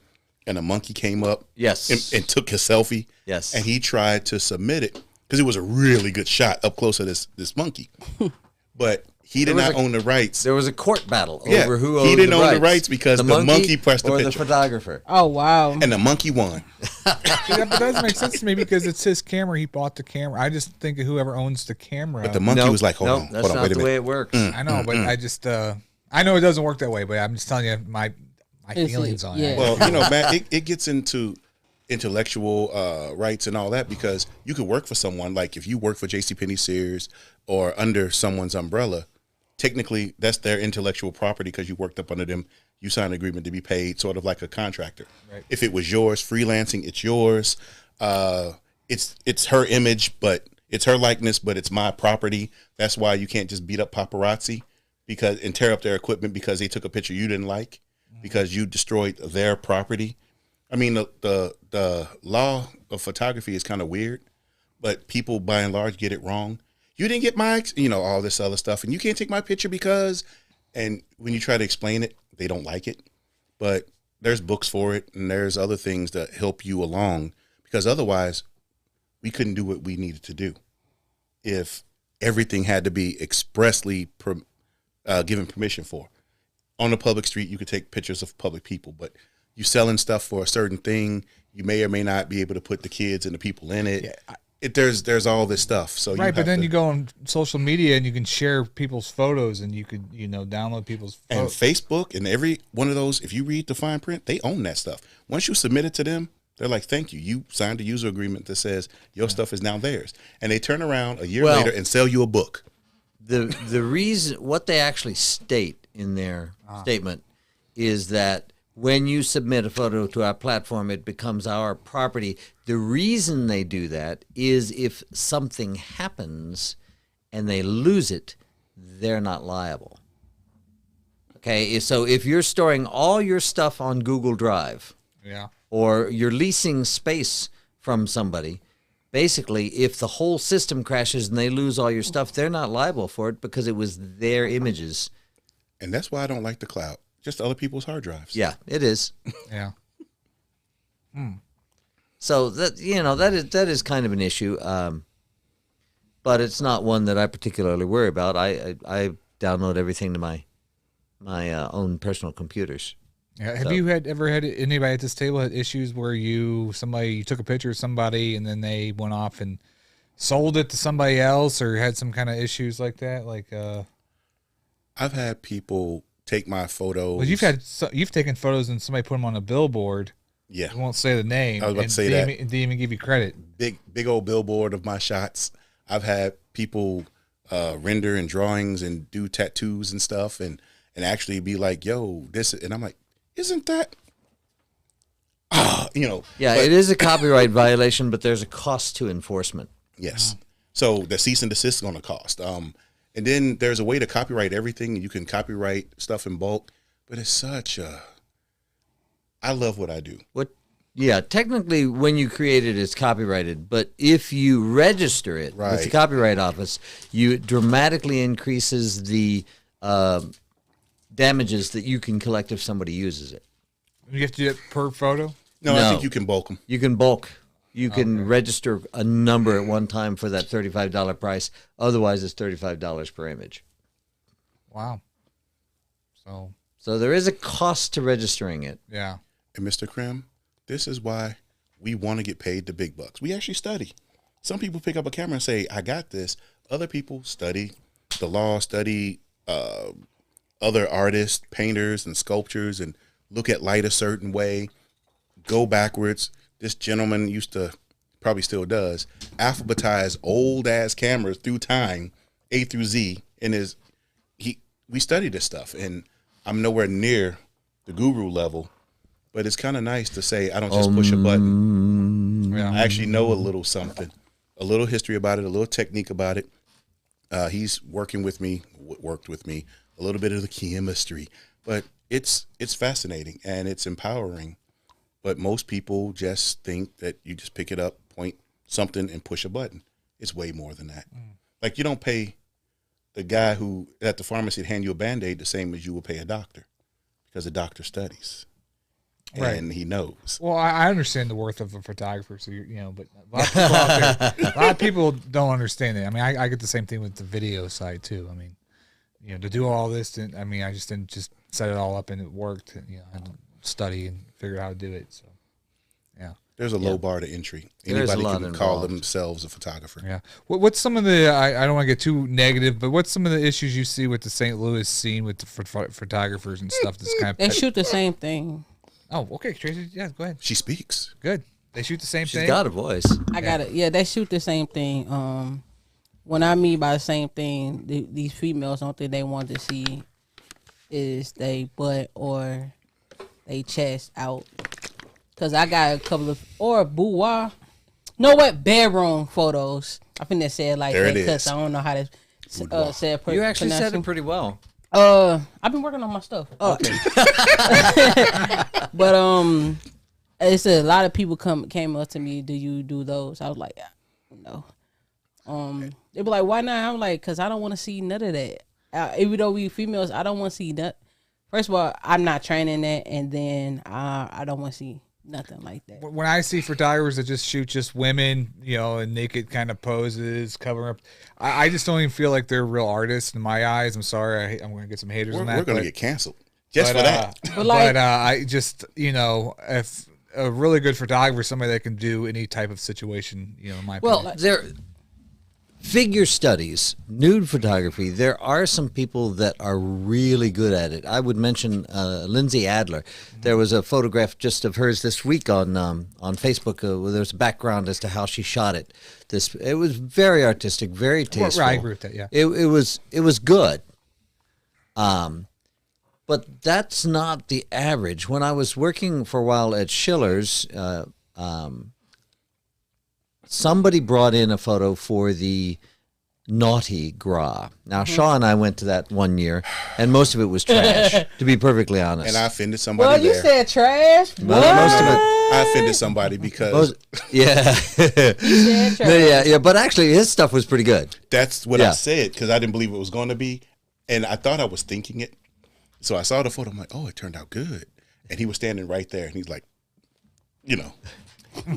and a monkey came up Yes. and took his selfie. Yes. And he tried to submit it because it was a really good shot up close to this monkey. But he did not own the rights. There was a court battle over who owned the rights. He didn't own the rights because the monkey pressed the or picture. the photographer. Oh, wow. And the monkey won. Yeah, but that doesn't make sense to me because it's his camera. He bought the camera. I just think of whoever owns the camera. But the monkey was like, hold on, that's not wait a the way minute. it works. I know, but I just I know it doesn't work that way. But I'm just telling you my feelings on it. Well, you know, Matt, it gets into intellectual rights and all that because you could work for someone. Like if you work for JCPenney, Sears, or under someone's umbrella, technically that's their intellectual property because you worked up under them. You signed an agreement to be paid, sort of like a contractor. Right. If it was yours, freelancing, it's yours. It's her image, but it's her likeness, but it's my property. That's why you can't just beat up paparazzi and tear up their equipment because they took a picture you didn't like, because you destroyed their property. I mean, the law of photography is kind of weird, but people by and large get it wrong. You didn't get my, all this other stuff, and you can't take my picture because, and when you try to explain it, they don't like it. But there's books for it, and there's other things that help you along, because otherwise we couldn't do what we needed to do if everything had to be expressly given permission for. On a public street, you could take pictures of public people, but you selling stuff for a certain thing, you may or may not be able to put the kids and the people in it. Yeah. There's all this stuff. So right, but then you go on social media and you can share people's photos and you could download people's photos. And Facebook and every one of those, if you read the fine print, they own that stuff. Once you submit it to them, they're like, thank you. You signed a user agreement that says your stuff is now theirs. And they turn around a year later and sell you a book. The reason, what they actually state in their statement is that when you submit a photo to our platform, it becomes our property. The reason they do that is if something happens and they lose it, they're not liable. Okay, so if you're storing all your stuff on Google Drive, or you're leasing space from somebody, basically, if the whole system crashes and they lose all your stuff, they're not liable for it because it was their images. And that's why I don't like the cloud. Just other people's hard drives. Yeah, it is. Yeah. So that is kind of an issue, but it's not one that I particularly worry about. I download everything to my own personal computers. Yeah. Have you ever had anybody at this table had issues where you took a picture of somebody and then they went off and sold it to somebody else, or had some kind of issues like that? Like, I've had people take my photos. Well, you've taken photos and somebody put them on a billboard. Yeah. I won't say the name. I was about to say and that. Didn't even give you credit. Big old billboard of my shots. I've had people render and drawings and do tattoos and stuff and actually be like, yo, this, and I'm like, isn't that, Yeah, but- it is a copyright violation, but there's a cost to enforcement. Yes. So the cease and desist is going to cost. And then there's a way to copyright everything. You can copyright stuff in bulk, but it's such a, I love what I do. Yeah, technically, when you create it, it's copyrighted. But if you register it with the Right. Copyright Office, it dramatically increases the damages that you can collect if somebody uses it. You have to do it per photo. No, I No. think you can bulk them. You can bulk. You can register a number at one time for that $35 price. Otherwise, it's $35 per image. Wow. So So there is a cost to registering it. yeah. And Mr. Crimm, this is why we want to get paid the big bucks. We actually study. Some people pick up a camera and say, I got this. Other people study the law, study other artists, painters, and sculptures, and look at light a certain way, go backwards. This gentleman used to, probably still does, alphabetize old-ass cameras through time, A through Z, and we study this stuff, and I'm nowhere near the guru level, but it's kind of nice to say I don't just push a button. Yeah. I actually know a little something, a little history about it, a little technique about it. He's worked with me, a little bit of the chemistry, but it's fascinating and it's empowering. But most people just think that you just pick it up, point something, and push a button. It's way more than that. Like you don't pay the guy who at the pharmacy hand you a Band-Aid the same as you would pay a doctor, because the doctor studies. Right. And he knows. Well, I understand the worth of a photographer, so but a lot of people out there, a lot of people don't understand it. I mean, I get the same thing with the video side too. I mean, to do all this, and I mean, I just didn't just set it all up and it worked. And, I had to study and figure out how to do it. So, yeah. There's a low bar to entry. There's a Anybody lot can call involved. themselves a photographer. Yeah. What's some of the? I don't want to get too negative, but what's some of the issues you see with the St. Louis scene with the photographers and stuff? That's kind of They shoot the same thing. Oh, okay, Tracy. Yeah, go ahead. She speaks. Good. They shoot the same She's thing. got a voice. I got it. Yeah, they shoot the same thing. When I mean by the same thing, these females, don't think they want to see is they butt or they chest out. Cause I got a couple of boudoir. No, what bedroom photos? I think they said like There that it because is. I don't know how to say it. You actually said it pronounce pretty well. I've been working on my stuff. Okay. But it's a lot of people came up to me. Do you do those? I was like, no. They be like, why not? I'm like, cause I don't want to see none of that. Even though we females, I don't want to see that. First of all, I'm not training that, and then I don't want to see nothing like that. When I see photographers that just shoot just women, in naked kind of poses, covering up, I just don't even feel like they're real artists in my eyes. I'm sorry, I'm going to get some haters on that. We're going to but- get canceled just but, for that. But like- I just, if a really good photographer, somebody that can do any type of situation, in my opinion. Well, there figure studies, nude photography. There are some people that are really good at it. I would mention Lindsay Adler. There was a photograph just of hers this week on Facebook. Where there's a background as to how she shot it. It was very artistic, very tasteful. I agree with that. Yeah. It was good. But that's not the average. When I was working for a while at Schiller's, somebody brought in a photo for the Naughty Gras. Now, Shaw and I went to that one year, and most of it was trash, to be perfectly honest. And I offended somebody Well, you there. said trash. Most of it. I offended somebody because Yeah. said trash. yeah. But actually, his stuff was pretty good. that's what I Yeah. said, because I didn't believe it was going to be. And I thought I was thinking it. So I saw the photo. I'm like, oh, it turned out good. And he was standing right there. And he's like,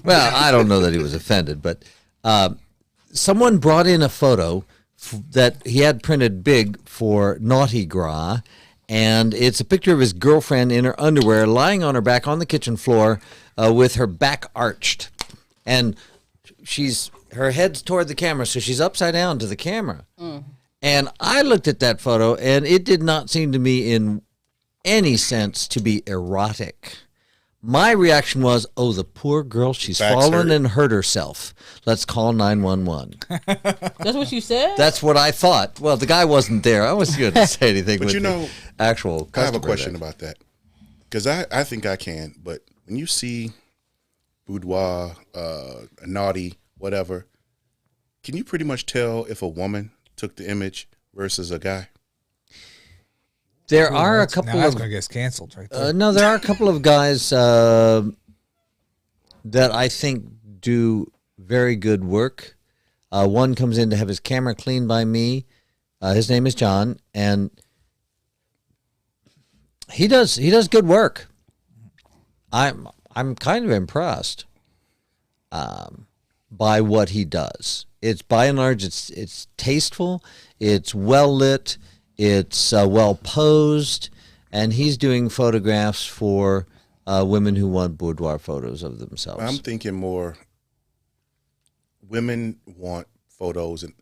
Well, I don't know that he was offended, but someone brought in a photo that he had printed big for Naughty Gras, and it's a picture of his girlfriend in her underwear lying on her back on the kitchen floor with her back arched. And her head's toward the camera, so she's upside down to the camera. And I looked at that photo, and it did not seem to me in any sense to be erotic. My reaction was, oh, the poor girl, she's Backs fallen hurt. and hurt herself. Let's call 911. That's what you said? That's what I thought. Well, the guy wasn't there. I wasn't going to say anything But with you the know, actual I have a customer question there. about that. Because I think I can, but when you see boudoir, naughty, whatever, can you pretty much tell if a woman took the image versus a guy? There are a Now couple that's of going to get canceled right there. no, there are a couple of guys that I think do very good work. One comes in to have his camera cleaned by me. His name is John, and he does good work. I'm kind of impressed by what he does. It's by and large it's tasteful, it's well lit, it's well posed, and he's doing photographs for women who want boudoir photos of themselves. I'm thinking more women want photos, and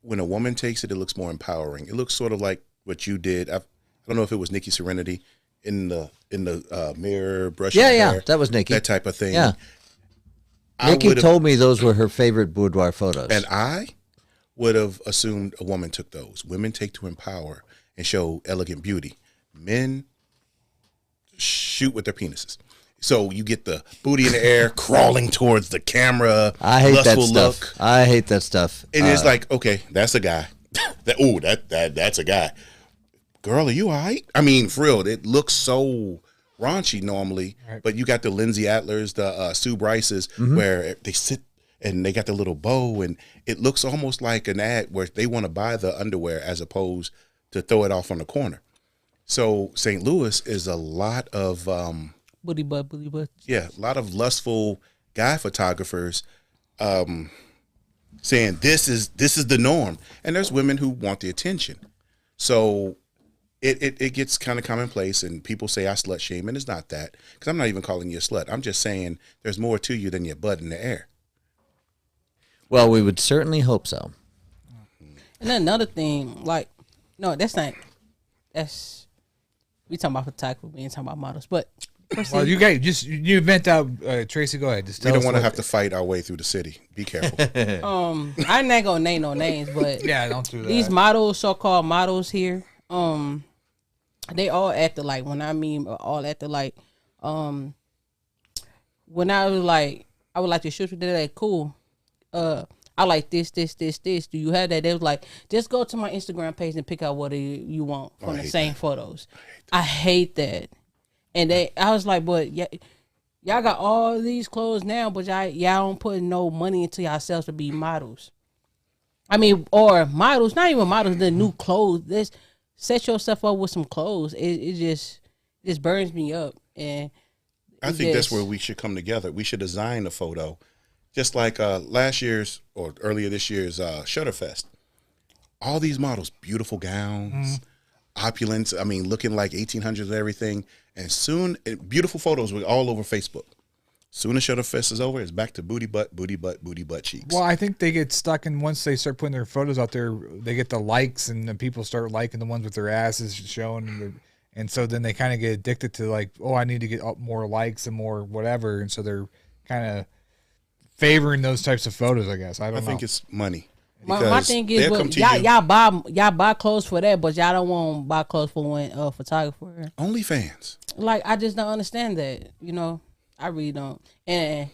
when a woman takes it, it looks more empowering. It looks sort of like what you did. I don't know if it was Nikki Serenity in the mirror, brushing her Yeah, hair, that was Nikki. that type of thing. Yeah. I Nikki would've- told me those were her favorite boudoir photos. And I would have assumed a woman took those. Women take to empower and show elegant beauty. Men shoot with their penises. So you get the booty in the air, crawling towards the camera. I hate that lustful stuff. look. I hate that stuff. And it's like, okay, that's a guy. That's a guy. Girl, are you all right? I mean, for real, it looks so raunchy normally, but you got the Lindsay Adlers, the Sue Bryces, where they sit and they got the little bow, and it looks almost like an ad where they want to buy the underwear as opposed to throw it off on the corner. So St. Louis is a lot of Booty butt. a lot of lustful guy photographers saying this is the norm, and there's women who want the attention. So it gets kind of commonplace, and people say I slut shame, and it's not that, because I'm not even calling you a slut. I'm just saying there's more to you than your butt in the air. well, we would certainly hope so. And then another thing, like, no, we talking about photography, we ain't talking about models. But Well, you guys you vent out, Tracy. Go ahead. Just We tell don't us want to what- have to fight our way through the city. Be careful. I'm not gonna name no names, but Yeah, don't do that. these models, so-called models here, they all acted like, when I mean all acted like, when I was like, I would like to shoot you, they're like, cool. I like this. Do you have that? They was like, just go to my Instagram page and pick out what you want from the same photos. I hate that. And I was like, but y'all got all these clothes now, but y'all don't put no money into yourselves to be models. I mean, or models, not even models, the new clothes. Just set yourself up with some clothes. It just burns me up. And I think that's where we should come together. We should design a photo, just like last year's or earlier this year's Shutterfest. All these models, beautiful gowns, opulence. I mean, looking like 1800s and everything. And soon, beautiful photos were all over Facebook. Soon as Shutterfest is over, it's back to booty butt cheeks. Well, I think they get stuck in, once they start putting their photos out there, they get the likes, and then people start liking the ones with their asses showing, and so then they kind of get addicted to, like, oh, I need to get more likes and more whatever, and so they're kind of favoring those types of photos. I guess I think it's money. my Because thing is, they'll but come to y'all you. buy clothes for that, but y'all don't want to buy clothes for when photographer. OnlyFans. Like, I just don't understand that. You know, I really don't. And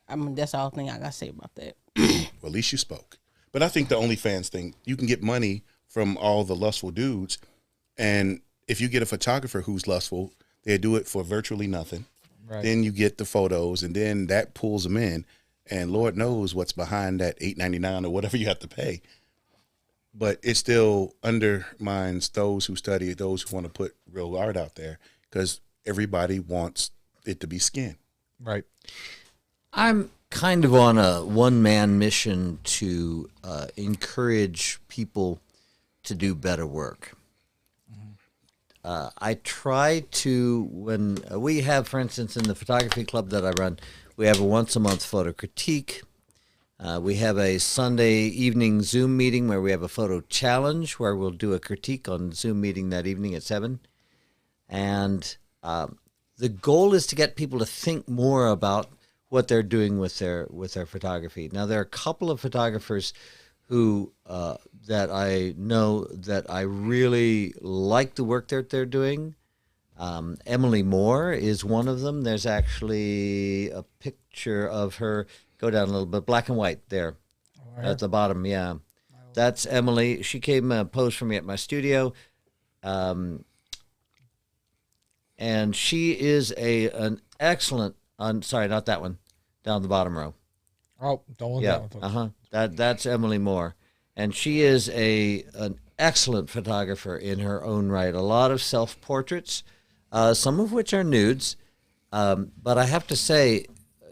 I mean, that's all thing I gotta say about that. Well, at least you spoke. But I think the OnlyFans thing, you can get money from all the lustful dudes. And if you get a photographer who's lustful, they do it for virtually nothing. Right. Then you get the photos, and then that pulls them in. And Lord knows what's behind that $8.99 or whatever you have to pay. But it still undermines those who study it, those who want to put real art out there, because everybody wants it to be skin. right. I'm kind of on a one-man mission to encourage people to do better work. I try to, when we have, for instance, in the photography club that I run, we have a once-a-month photo critique. We have a Sunday evening Zoom meeting where we have a photo challenge where we'll do a critique on Zoom meeting that evening at 7. And the goal is to get people to think more about what they're doing with their photography. Now, there are a couple of photographers who that I know that I really like the work that they're doing. Emily Moore is one of them. There's actually a picture of her. Go down a little bit, black and white there at the bottom. Yeah, that's Emily. She came posed for me at my studio, and she is an excellent. Sorry, not that one. Down the bottom row. Oh, don't want that one. That's Emily Moore, and she is an excellent photographer in her own right. A lot of self-portraits, some of which are nudes, but I have to say,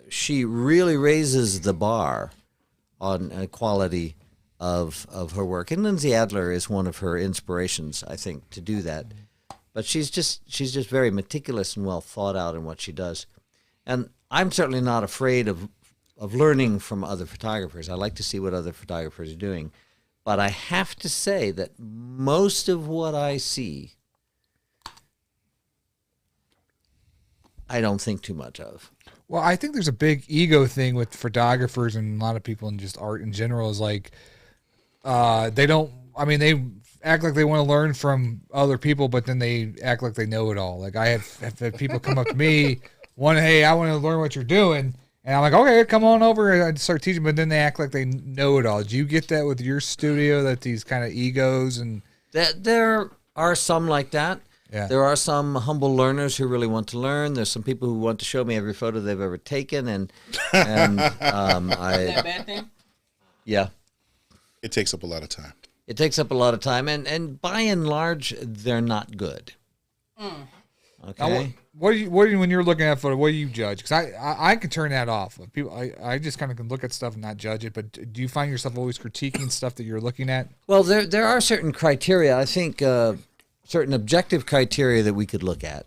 she really raises the bar on quality of her work. And Lindsay Adler is one of her inspirations, I think, to do that. But she's just very meticulous and well thought out in what she does. And I'm certainly not afraid of learning from other photographers. I like to see what other photographers are doing. But I have to say that most of what I see, I don't think too much of. Well, I think there's a big ego thing with photographers and a lot of people in just art in general is like, they act like they want to learn from other people, but then they act like they know it all. Like have had people come up to me, hey, I want to learn what you're doing. And I'm like, okay, come on over and I'd start teaching, but then they act like they know it all. Do you get that with your studio, that these kind of egos and there are some like that. Yeah. There are some humble learners who really want to learn. There's some people who want to show me every photo they've ever taken, and Is that a bad thing? Yeah. It takes up a lot of time. It takes up a lot of time, and by and large, they're not good. Okay. Now, what do you when you're looking at photo? What do you judge? Because I can turn that off. People, I just kind of can look at stuff and not judge it. But do you find yourself always critiquing stuff that you're looking at? Well, there are certain criteria. I think certain objective criteria that we could look at.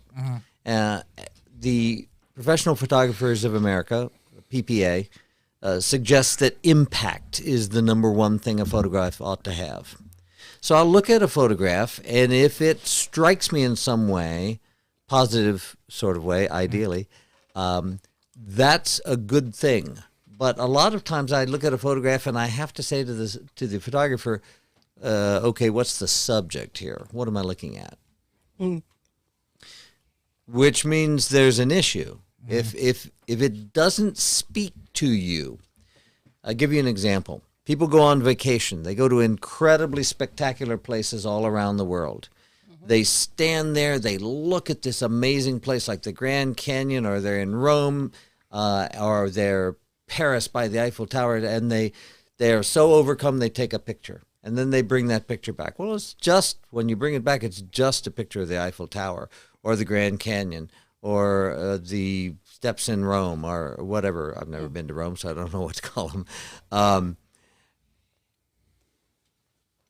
The Professional Photographers of America, PPA, suggests that impact is the number one thing a photograph ought to have. So I'll look at a photograph, and if it strikes me in some way, positive sort of way, ideally, that's a good thing. But a lot of times I look at a photograph and I have to say to the photographer, okay, what's the subject here? What am I looking at? Which means there's an issue. If it doesn't speak to you, I'll give you an example. People go on vacation. They go to incredibly spectacular places all around the world. They stand there, they look at this amazing place like the Grand Canyon, or they're in Rome, or they're Paris by the Eiffel Tower, and they are so overcome they take a picture. And then they bring that picture back. Well, it's just, when you bring it back, it's just a picture of the Eiffel Tower or the Grand Canyon or the steps in Rome or whatever. I've never been to Rome, so I don't know what to call them.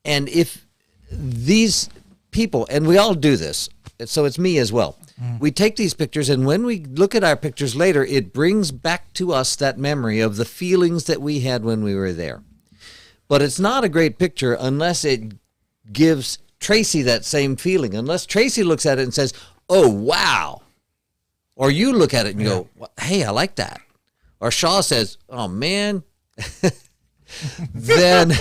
And if these people, and we all do this, so it's me as well. We take these pictures, and when we look at our pictures later, it brings back to us that memory of the feelings that we had when we were there. But it's not a great picture unless it gives Tracy that same feeling, unless Tracy looks at it and says, oh, wow. Or you look at it and you go, hey, I like that. Or Shaw says, oh, man. then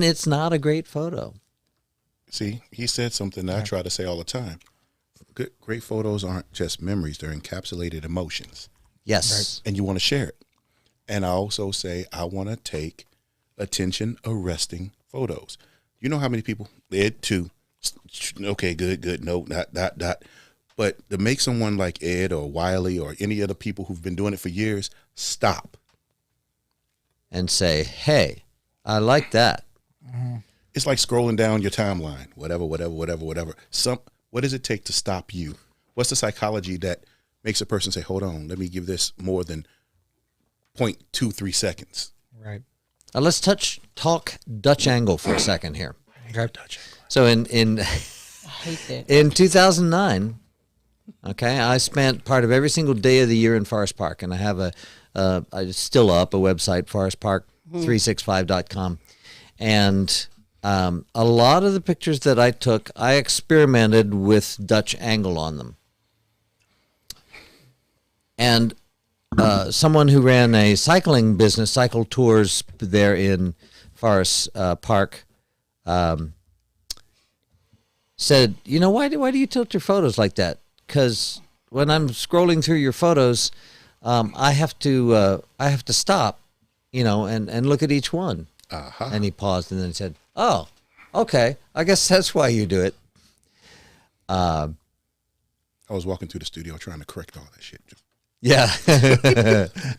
it's not a great photo. See, he said something that I try to say all the time. Great photos aren't just memories. They're encapsulated emotions. Yes. And you want to share it. And I also say I want to take attention-arresting photos. You know how many people, Ed, too, okay, good, no, not. But to make someone like Ed or Wiley or any other people who've been doing it for years stop. And say, hey, I like that. It's like scrolling down your timeline, whatever. What does it take to stop you? What's the psychology that makes a person say, hold on, let me give this more than 0.23 seconds? Right. Let's talk Dutch angle for a second here. Okay. So in I hate that. in 2009, okay, I spent part of every single day of the year in Forest Park, and I have it's still up, a website, forestpark365.com, and A lot of the pictures that I took, I experimented with Dutch angle on them. And someone who ran a cycling business, cycle tours there in Forest Park, said, you know, why do you tilt your photos like that? Because when I'm scrolling through your photos, I have to stop, you know, and look at each one. Uh-huh. And he paused and then he said, "Oh, okay. I guess that's why you do it." I was walking through the studio trying to correct all that shit. Yeah,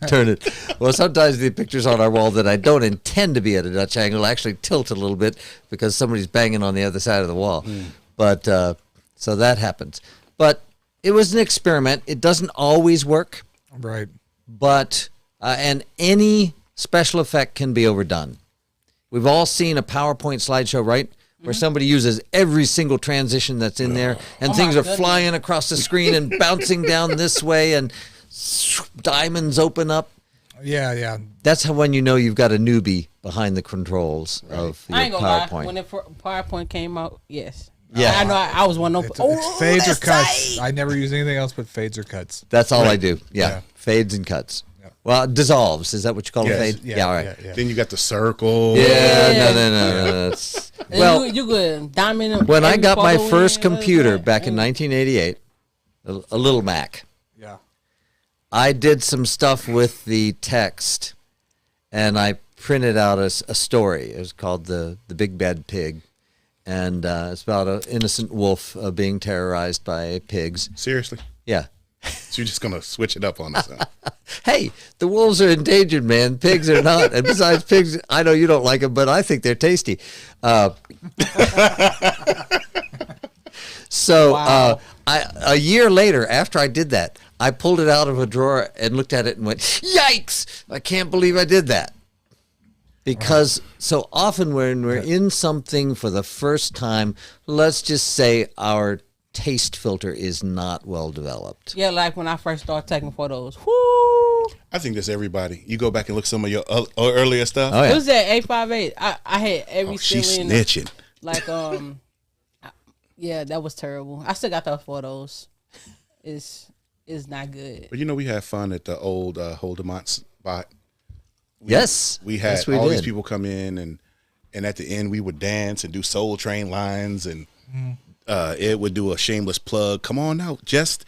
turn it. Well, sometimes the pictures on our wall that I don't intend to be at a Dutch angle actually tilt a little bit because somebody's banging on the other side of the wall. But so that happens. But it was an experiment. It doesn't always work. Right. But and any special effect can be overdone. We've all seen a PowerPoint slideshow, right? Where somebody uses every single transition that's in there, and things are flying across the screen and bouncing down this way, and diamonds open up. Yeah, yeah. That's how when you know you've got a newbie behind the controls of your I ain't gonna lie. PowerPoint. When the PowerPoint came out, yes. Yeah. I know. I was one of them. It's fades or cuts. I never use anything else but fades or cuts. That's all I do. Yeah. Yeah. Fades and cuts. Well, dissolves. Is that what you call Yes. a fade? Yeah, all right. yeah. Then you got the circle. Yeah, no. That's, And well, you good. Diamond. when I every got my photo first in, computer like, back in 1988, a little Mac, Yeah. I did some stuff with the text, and I printed out a story. It was called the Big Bad Pig, and it's about an innocent wolf being terrorized by pigs. Seriously? Yeah. So you're just going to switch it up on us, huh? Hey, the wolves are endangered, man. Pigs are not. And besides, pigs, I know you don't like them, but I think they're tasty. So a year later, after I did that, I pulled it out of a drawer and looked at it and went, yikes, I can't believe I did that. Because so often when we're in something for the first time, let's just say our taste filter is not well developed. Yeah, like when I first started taking photos. Whoo! I think that's everybody. You go back and look some of your earlier stuff. Oh, It yeah. was that 858. I had every Oh, she's still in snitching. like yeah, that was terrible. I still got those photos. It's not good. But you know, we had fun at the old Holdemont spot. Yes. We had Yes, we all these did. people come in, and at the end we would dance and do Soul Train lines, and Ed would do a shameless plug. Come on out, just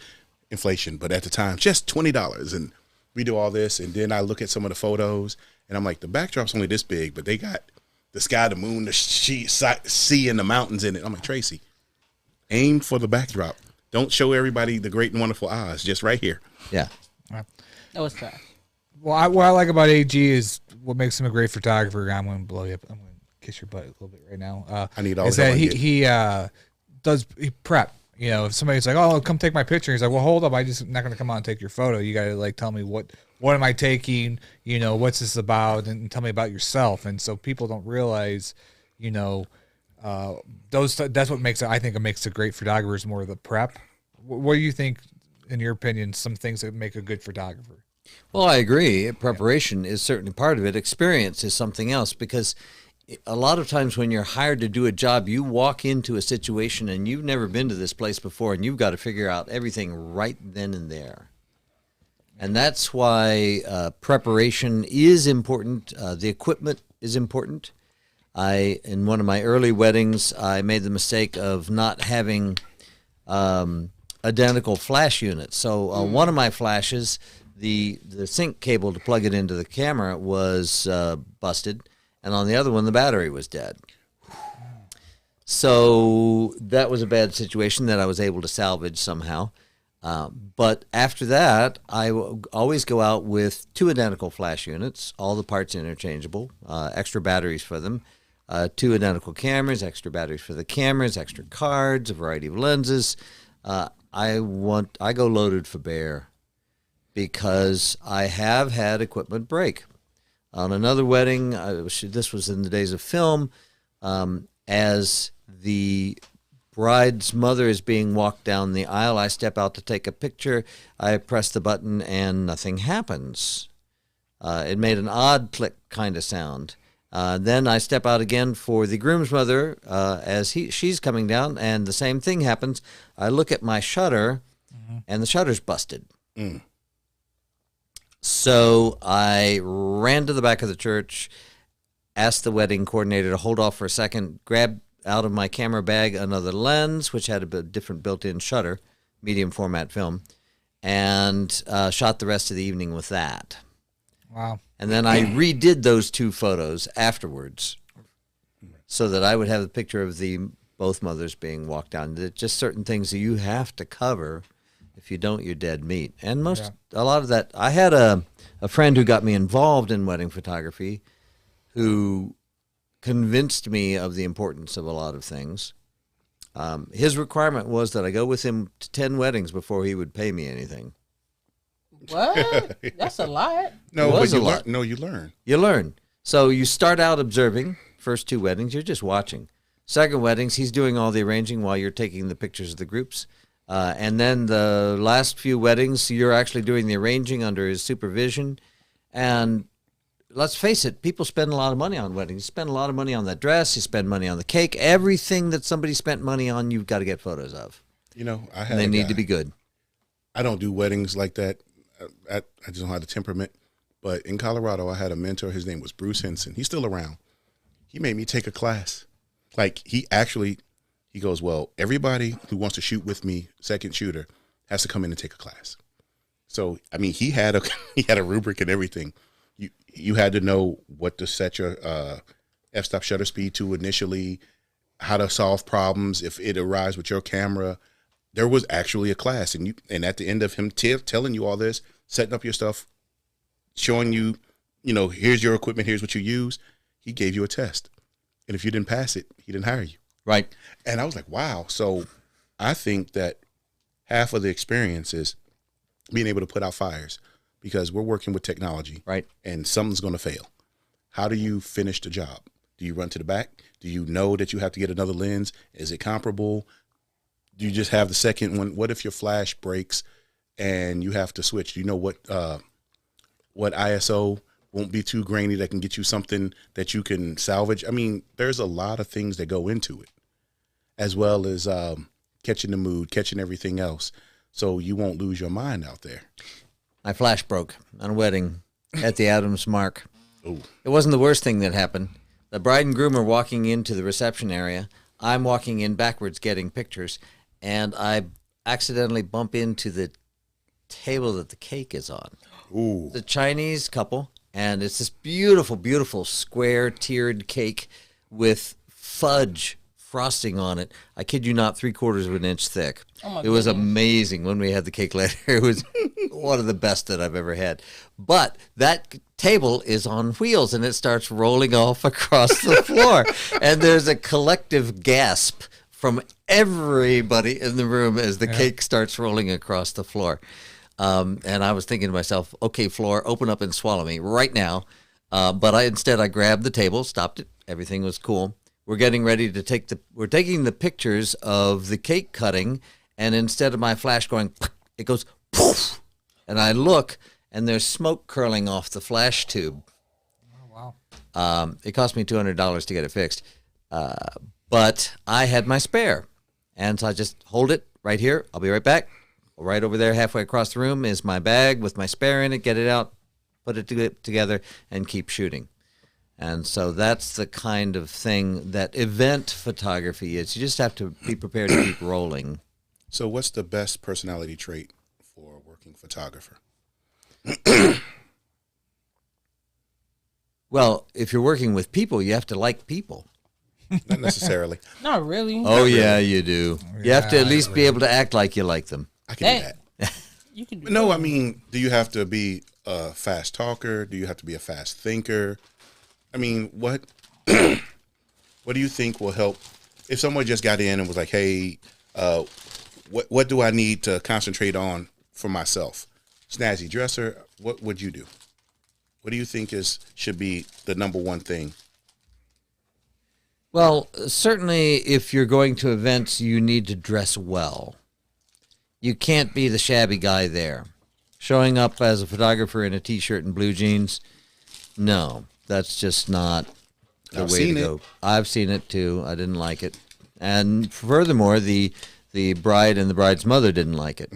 inflation, but at the time, just $20. And we do all this, and then I look at some of the photos, and I'm like, the backdrop's only this big, but they got the sky, the moon, the sea, and the mountains in it. I'm like, Tracy, aim for the backdrop. Don't show everybody the great and wonderful Oz, just right here. Yeah. That was trash. Well, what I like about AG is what makes him a great photographer. I'm going to blow you up. I'm going to kiss your butt a little bit right now. I need all is the help that I he get. he prep. You know, if somebody's like, "Oh, come take my picture," he's like, "Well, hold up, I'm not going to come on and take your photo. You got to like tell me what am I taking? You know, what's this about, and tell me about yourself." And so people don't realize, you know, that's what makes it. I think it makes a great photographer is more of the prep. What do you think, in your opinion, some things that make a good photographer? Well, I agree. Preparation is certainly part of it. Experience is something else, because a lot of times when you're hired to do a job, you walk into a situation and you've never been to this place before, and you've got to figure out everything right then and there. And that's why preparation is important. The equipment is important. In one of my early weddings, I made the mistake of not having identical flash units. So one of my flashes, the sync cable to plug it into the camera was busted, and on the other one, the battery was dead. So that was a bad situation that I was able to salvage somehow. But after that, I always go out with 2 identical flash units, all the parts interchangeable, extra batteries for them, 2 identical cameras, extra batteries for the cameras, extra cards, a variety of lenses. I go loaded for bear, because I have had equipment break. On another wedding, this was in the days of film, as the bride's mother is being walked down the aisle, I step out to take a picture, I press the button, and nothing happens. It made an odd click kind of sound. Then I step out again for the groom's mother as she's coming down, and the same thing happens. I look at my shutter, and the shutter's busted. So I ran to the back of the church, asked the wedding coordinator to hold off for a second, grabbed out of my camera bag another lens, which had a different built-in shutter, medium format film, and shot the rest of the evening with that. Wow. And then I redid those 2 photos afterwards so that I would have the picture of both mothers being walked down. There's just certain things that you have to cover. If you don't, you're dead meat. And a lot of that, I had a friend who got me involved in wedding photography who convinced me of the importance of a lot of things. His requirement was that I go with him to 10 weddings before he would pay me anything. What? That's a lot. No, It but was you a learn. lot. No, you learn. You learn. So you start out observing. First 2 weddings, you're just watching. Second weddings, he's doing all the arranging while you're taking the pictures of the groups. And then the last few weddings, you're actually doing the arranging under his supervision. And let's face it, people spend a lot of money on weddings. You spend a lot of money on that dress. You spend money on the cake. Everything that somebody spent money on, you've got to get photos of. You know, And they need to be good. I don't do weddings like that. I just don't have the temperament. But in Colorado, I had a mentor. His name was Bruce Henson. He's still around. He made me take a class. Like, he goes, well, everybody who wants to shoot with me, second shooter, has to come in and take a class. So, I mean, he had a rubric and everything. You had to know what to set your f-stop shutter speed to initially, how to solve problems if it arrives with your camera. There was actually a class, and at the end of him telling you all this, setting up your stuff, showing you, here's your equipment, here's what you use, he gave you a test. And if you didn't pass it, he didn't hire you. Right. And I was like, wow. So I think that half of the experience is being able to put out fires, because we're working with technology. Right. And something's going to fail. How do you finish the job? Do you run to the back? Do you know that you have to get another lens? Is it comparable? Do you just have the second one? What if your flash breaks and you have to switch? Do you know what ISO won't be too grainy that can get you something that you can salvage? I mean, there's a lot of things that go into it, as well as catching the mood, catching everything else, so you won't lose your mind out there. My flash broke on a wedding at the Adams Mark. Ooh. It wasn't the worst thing that happened. The bride and groom are walking into the reception area. I'm walking in backwards getting pictures, and I accidentally bump into the table that the cake is on. Ooh. The Chinese couple, and it's this beautiful, beautiful square tiered cake with fudge frosting on it. I kid you not, 3/4 of an inch thick. Oh my it was goodness. amazing when we had the cake later. It was one of the best that I've ever had. But that table is on wheels, and it starts rolling off across the floor. And there's a collective gasp from everybody in the room as the cake starts rolling across the floor. And I was thinking to myself, okay, floor, open up and swallow me right now. But instead I grabbed the table, stopped it. Everything was cool. We're getting ready to we're taking the pictures of the cake cutting. And instead of my flash going, it goes poof. And I look, and there's smoke curling off the flash tube. Oh, wow. It cost me $200 to get it fixed. But I had my spare. And so I just hold it right here. I'll be right back. Right over there, halfway across the room, is my bag with my spare in it. Get it out, put it together, and keep shooting. And so that's the kind of thing that event photography is. You just have to be prepared to keep rolling. So what's the best personality trait for a working photographer? Well, if you're working with people, you have to like people. Not necessarily. Not really. Oh, yeah, you do. You have to at least be able to act like you like them. I can do that. You can do No, that. I mean, do you have to be a fast talker? Do you have to be a fast thinker? I mean, what what do you think will help if someone just got in and was like, hey, what do I need to concentrate on for myself? Snazzy dresser, what would you do? What do you think should be the number one thing? Well, certainly if you're going to events, you need to dress well. You can't be the shabby guy there. Showing up as a photographer in a T-shirt and blue jeans, no, that's just not the I've way seen to it. go. I've seen it too. I didn't like it. And furthermore, the bride and the bride's mother didn't like it.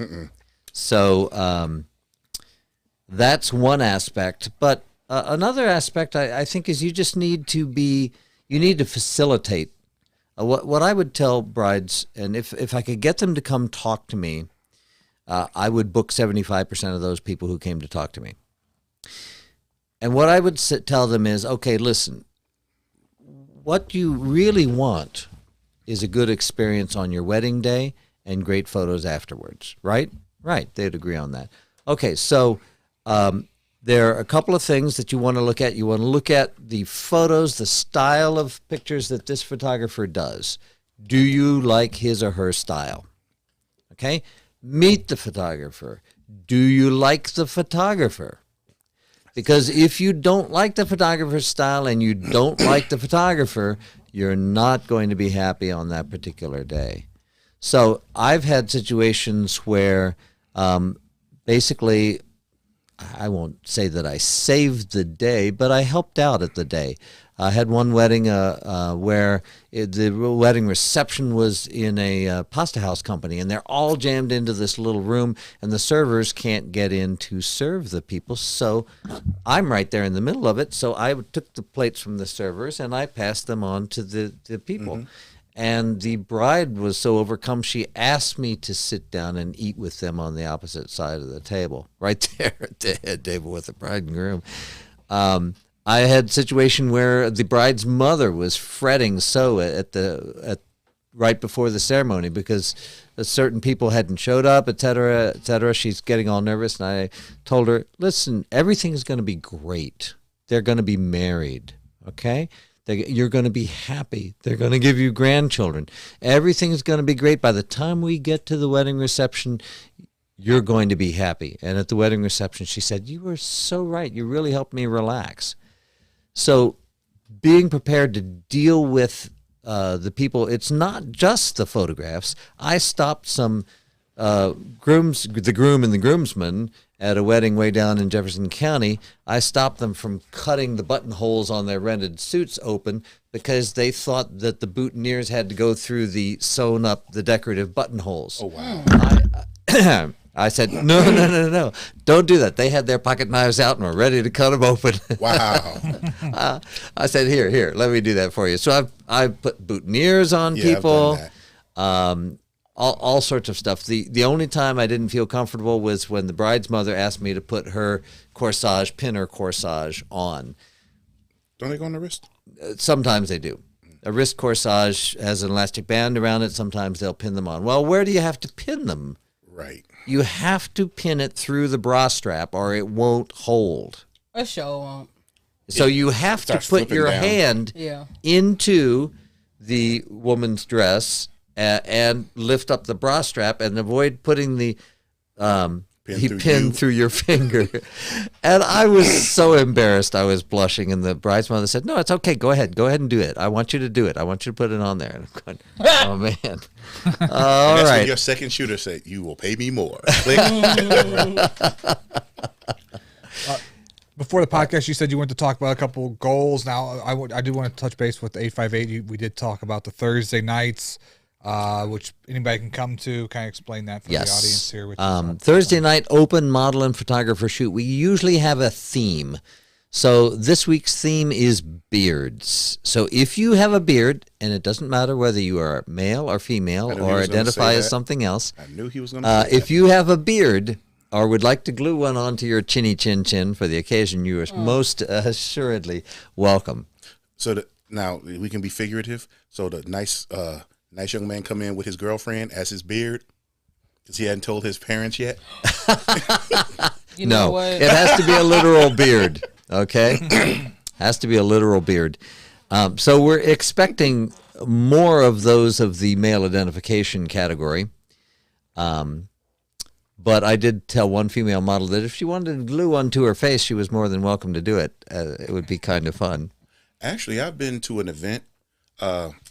So that's one aspect. But another aspect I think is you just need to facilitate. What I would tell brides, and if I could get them to come talk to me, I would book 75% of those people who came to talk to me. And what I would tell them is, okay, listen, what you really want is a good experience on your wedding day and great photos afterwards, right? Right, they'd agree on that. Okay, so there are a couple of things that you want to look at. You want to look at the photos, the style of pictures that this photographer does. Do you like his or her style? Okay, meet the photographer. Do you like the photographer? Because if you don't like the photographer's style and you don't like the photographer, you're not going to be happy on that particular day. So I've had situations where basically, I won't say that I saved the day, but I helped out at the day. I had one wedding where the wedding reception was in a pasta house company, and they're all jammed into this little room, and the servers can't get in to serve the people. So I'm right there in the middle of it. So I took the plates from the servers, and I passed them on to the people. Mm-hmm. And the bride was so overcome, she asked me to sit down and eat with them on the opposite side of the table, right there at the head table with the bride and groom. I had a situation where the bride's mother was fretting so at right before the ceremony because certain people hadn't showed up, et cetera, et cetera. She's getting all nervous, and I told her, listen, everything's going to be great. They're going to be married, okay? You're going to be happy. They're going to give you grandchildren. Everything's going to be great. By the time we get to the wedding reception, you're going to be happy. And at the wedding reception, she said, you were so right. You really helped me relax. So being prepared to deal with the people, it's not just the photographs. I stopped some the groom and the groomsman at a wedding way down in Jefferson County. I stopped them from cutting the buttonholes on their rented suits open because they thought that the boutonnieres had to go through the sewn up the decorative buttonholes. Oh, wow. I said, no, don't do that. They had their pocket knives out and were ready to cut them open. Wow. I said, here, let me do that for you. So I've put boutonnieres on people. I've done that. All sorts of stuff. The only time I didn't feel comfortable was when the bride's mother asked me to put her pin her corsage on. Don't they go on the wrist? Sometimes they do. A wrist corsage has an elastic band around it. Sometimes they'll pin them on. Well, where do you have to pin them? Right. You have to pin it through the bra strap or it won't hold. A show won't. So you have to put your hand into the woman's dress and lift up the bra strap and avoid putting the pin through your finger. And I was so embarrassed. I was blushing, and the bride's mother said, no, it's okay. Go ahead and do it. I want you to do it. I want you to put it on there. And I'm going, oh, man. All that's right. when your second shooter said, you will pay me more. Click. Before the podcast, you said you wanted to talk about a couple of goals. Now, I do want to touch base with the 858. We did talk about the Thursday nights, which anybody can come to. Kind of explain that for the audience here. Which Thursday night open model and photographer shoot. We usually have a theme. So this week's theme is beards. So if you have a beard, and it doesn't matter whether you are male or female or identify as something else. I knew he was going to say that. If you have a beard or would like to glue one onto your chinny chin for the occasion, you are most assuredly welcome. So now we can be figurative. So the nice young man come in with his girlfriend as his beard because he hadn't told his parents yet. You know what? It has to be a literal beard. Okay, has to be a literal beard. So we're expecting more of those of the male identification category. But I did tell one female model that if she wanted to glue one to her face, she was more than welcome to do it. It would be kind of fun. Actually, I've been to an event.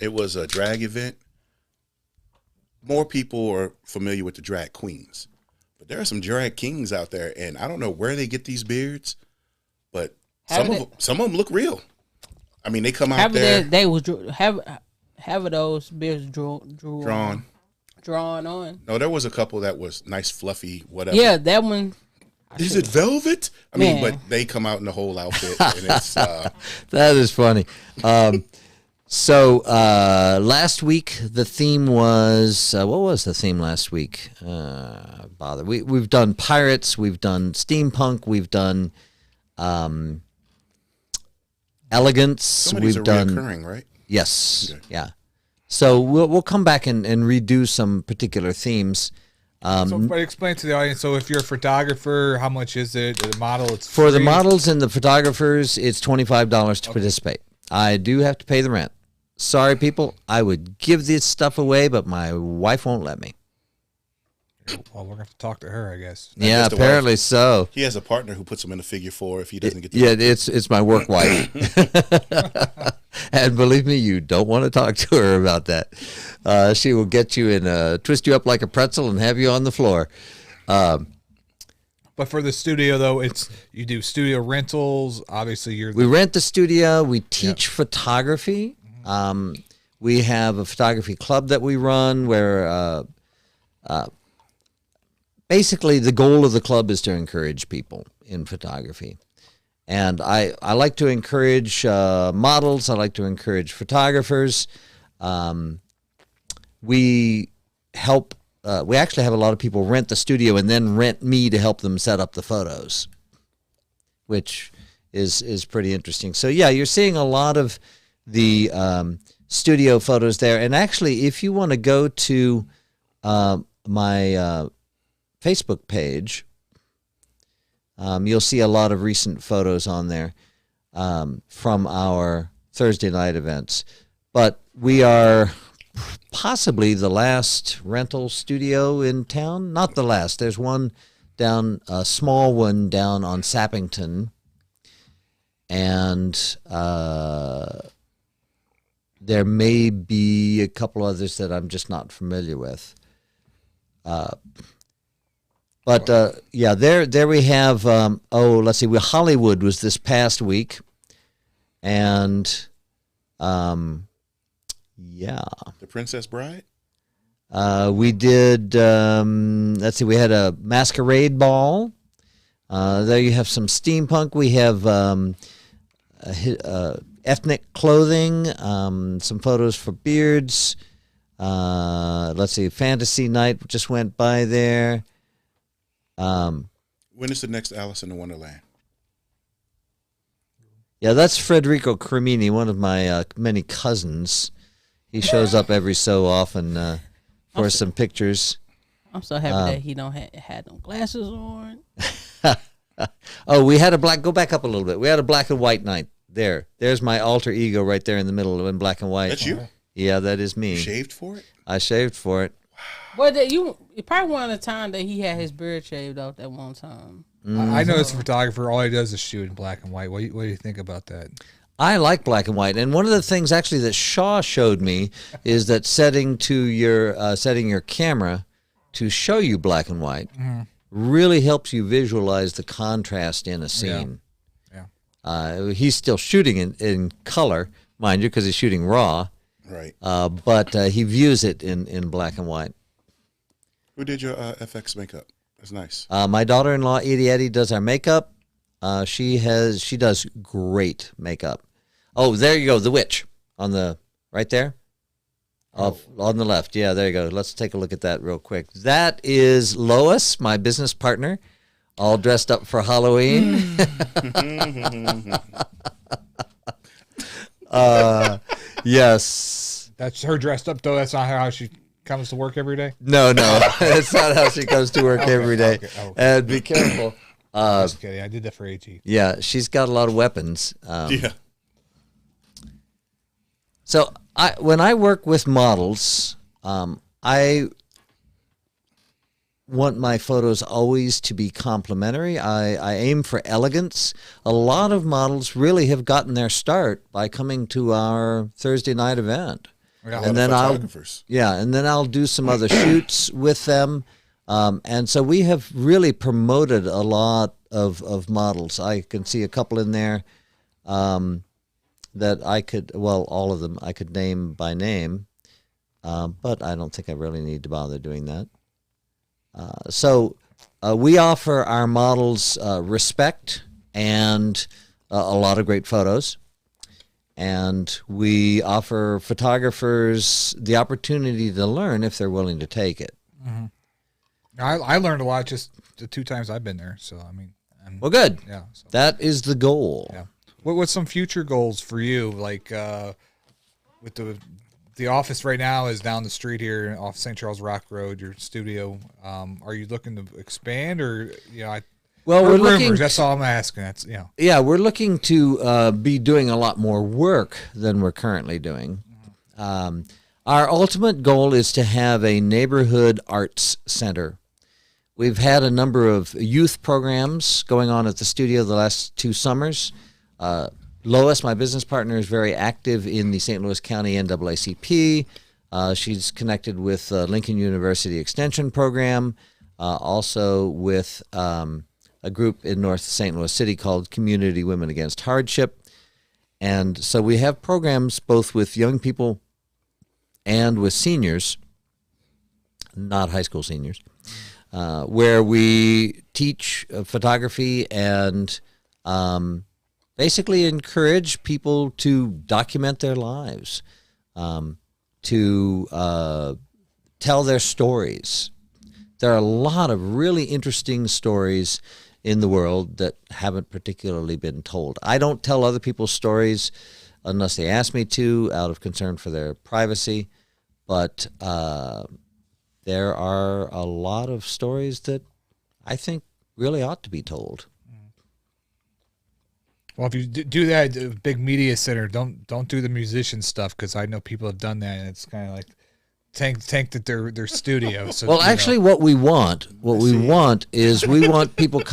It was a drag event. More people are familiar with the drag queens, but there are some drag kings out there, and I don't know where they get these beards, but some of them look real. I mean, they come out Half of there that they was half of those beers drawn on. No, there was a couple that was nice, fluffy, whatever. Yeah, that one. Is it velvet? I mean, Man. but they come out in the whole outfit, and it's That is funny. So last week the theme was what was the theme last week? Bother. We've done pirates, we've done steampunk, we've done elegance. some of these We've are done reoccurring, right? yes, Okay. yeah. So we'll come back and redo some particular themes. So, but explain to the audience. So, if you're a photographer, how much is it? The model, it's For the free? models and the photographers, it's $25 to participate. I do have to pay the rent. Sorry, people. I would give this stuff away, but my wife won't let me. Well, we're gonna have to talk to her, I guess. Yeah, just the apparently so. He has a partner who puts him in a figure 4 if he doesn't get the Yeah, it's my work wife. And believe me, you don't want to talk to her about that. She will get you and twist you up like a pretzel and have you on the floor. But for the studio, though, it's you do studio rentals. Obviously, you're We rent the studio. We teach photography. We have a photography club that we run where basically the goal of the club is to encourage people in photography. And I like to encourage models. I like to encourage photographers. We help. We actually have a lot of people rent the studio and then rent me to help them set up the photos, which is pretty interesting. So yeah, you're seeing a lot of the studio photos there. And actually, if you want to go to my Facebook page, you'll see a lot of recent photos on there from our Thursday night events. But we are possibly the last rental studio in town. Not the last. There's one down, a small one down on Sappington. And there may be a couple others that I'm just not familiar with. But yeah, there we have. Let's see. Hollywood was this past week, and yeah, The Princess Bride? we did. Let's see. We had a masquerade ball. There you have some steampunk. We have ethnic clothing. Some photos for beards. Let's see. Fantasy night just went by there. When is the next Alice in the Wonderland? Yeah, that's Federico Cremini, one of my many cousins. He shows up every so often for some pictures. I'm so happy that he don't had them glasses on. Oh, we had a black. Go back up a little bit. We had a black and white night. There's my alter ego right there in the middle in black and white. That's you? Yeah, that is me. You shaved for it? I shaved for it. But it probably one of the time that he had his beard shaved off that one time. I know as a photographer, all he does is shoot in black and white. What do you think about that? I like black and white, and one of the things actually that Shaw showed me is that setting your camera to show you black and white really helps you visualize the contrast in a scene. Yeah. He's still shooting in color, mind you, because he's shooting raw. Right. But he views it in black and white. Who did your FX makeup? That's nice. My daughter-in-law, Edie Eddie, does our makeup. She does great makeup. Oh, there you go, the witch on the right there, on the left. Yeah, there you go. Let's take a look at that real quick. That is Lois, my business partner, all dressed up for Halloween. Yes. That's her dressed up, though. That's not how she comes to work every day. No, it's not how she comes to work every day. Okay. And be careful. Just kidding. I did that for AG. Yeah, she's got a lot of weapons. Yeah. So when I work with models, I want my photos always to be complimentary. I aim for elegance. A lot of models really have gotten their start by coming to our Thursday night event. And then I'll do some other shoots with them. And so we have really promoted a lot of models. I can see a couple in there. that I could, well, all of them I could name by name, but I don't think I really need to bother doing that. So we offer our models respect and a lot of great photos. And we offer photographers the opportunity to learn if they're willing to take it. Mm-hmm. I learned a lot just the 2 times I've been there. So, I mean. Well, good. Yeah. So. That is the goal. Yeah. What's some future goals for you? Like with the office right now is down the street here off St. Charles Rock Road, your studio. Are you looking to expand or, Well, we're rumors, looking. That's all I'm asking. That's Yeah, we're looking to be doing a lot more work than we're currently doing. Our ultimate goal is to have a neighborhood arts center. We've had a number of youth programs going on at the studio the last 2 summers. Lois, my business partner, is very active in the St. Louis County NAACP. She's connected with Lincoln University Extension Program, also with a group in North St. Louis City called Community Women Against Hardship. And so we have programs both with young people and with seniors, not high school seniors, where we teach photography and basically encourage people to document their lives, to tell their stories. There are a lot of really interesting stories in the world that haven't particularly been told. I don't tell other people's stories unless they ask me to, out of concern for their privacy, but there are a lot of stories that I think really ought to be told. Well, if you do that big media center, don't do the musician stuff because I know people have done that and it's kind of like tanked at their studio. So, well, actually, what we want is we want people to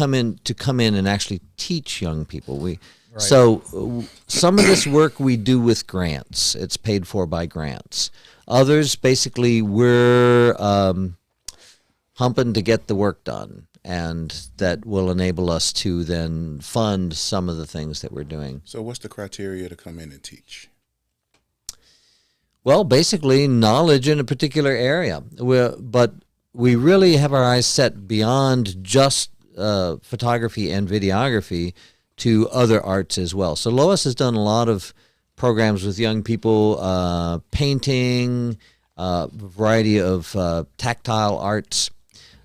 come in and actually teach young people. So some of this work we do with grants. It's paid for by grants. Others, basically, we're humping to get the work done, and that will enable us to then fund some of the things that we're doing. So what's the criteria to come in and teach? Well, basically, knowledge in a particular area. But we really have our eyes set beyond just photography and videography to other arts as well. So Lois has done a lot of programs with young people, painting, a variety of tactile arts.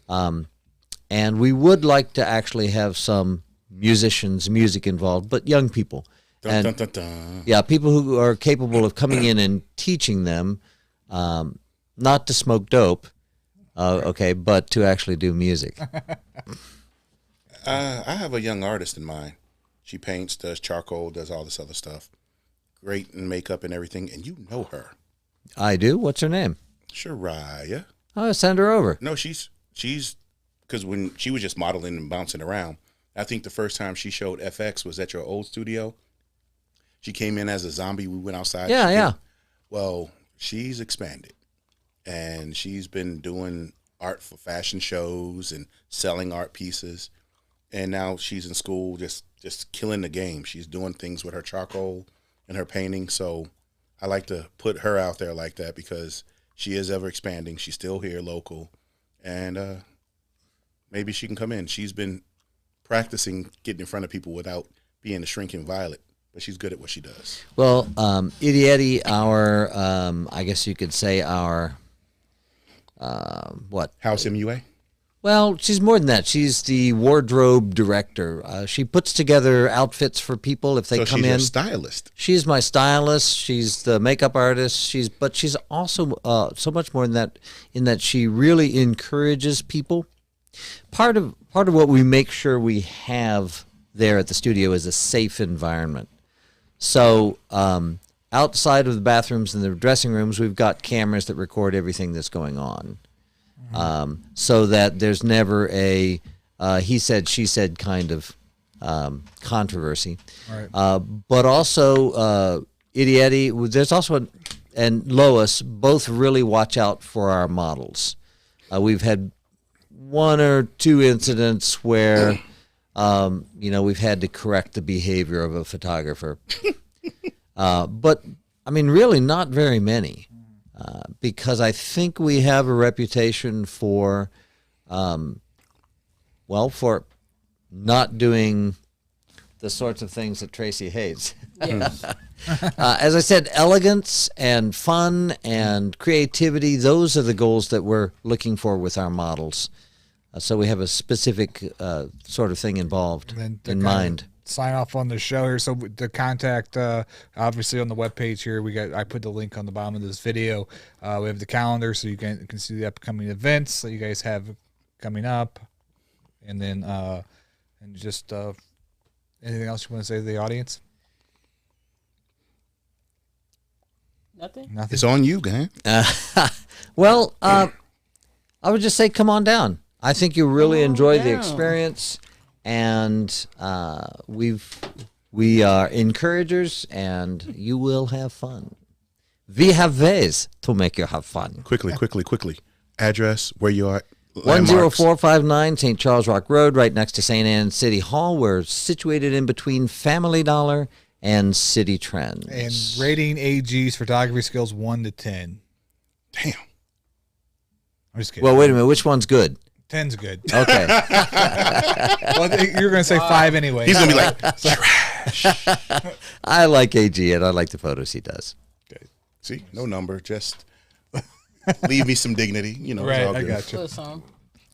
And we would like to actually have some music involved, but young people. Dun, dun, dun, dun. Yeah, people who are capable of coming in and teaching them, not to smoke dope, but to actually do music. I have a young artist in mind. She paints, does charcoal, does all this other stuff. Great in makeup and everything, and you know her. I do? What's her name? Shariah. Oh, send her over. No, she's because when she was just modeling and bouncing around, I think the first time she showed FX was at your old studio. She came in as a zombie. We went outside. Yeah. Well, she's expanded, and she's been doing art for fashion shows and selling art pieces. And now she's in school, just killing the game. She's doing things with her charcoal and her painting. So I like to put her out there like that because she is ever expanding. She's still here, local, and maybe she can come in. She's been practicing getting in front of people without being a shrinking violet. But she's good at what she does. Well, Idiotti, our, I guess you could say our, what? House MUA? Well, she's more than that. She's the wardrobe director. She puts together outfits for people if they come in. So she's your stylist. She's my stylist. She's the makeup artist. But she's also so much more than that, in that she really encourages people. Part of what we make sure we have there at the studio is a safe environment. So outside of the bathrooms and the dressing rooms, we've got cameras that record everything that's going on, so that there's never a he said, she said kind of controversy. Right. But also, Idiotti, there's also, and Lois, both really watch out for our models. We've had 1 or 2 incidents where we've had to correct the behavior of a photographer. But I mean, really, not very many, because I think we have a reputation for, for not doing the sorts of things that Tracy hates. Yes. As I said, elegance and fun and creativity, those are the goals that we're looking for with our models. So we have a specific sort of thing involved in mind. Sign off on the show here. So the contact, obviously on the webpage here, I put the link on the bottom of this video. We have the calendar, so you can see the upcoming events that you guys have coming up, and then and just anything else you want to say to the audience? Nothing. It's on you, gang. Well, I would just say, come on down. I think you really enjoy the experience, and we are encouragers, and you will have fun. We have ways to make you have fun. Quickly. Address, where you are. 10459 St. Charles Rock Road, right next to St. Anne's City Hall. We're situated in between Family Dollar and City Trends. And rating AG's photography skills 1 to 10. Damn. I'm just kidding. Well, wait a minute. Which one's good? 10's good. Okay. Well, you're going to say 5 anyway. He's going to be like, trash. I like AG, and I like the photos he does. Okay. See, no number. Just leave me some dignity. You know, Right, it's all I good. got you. Put some.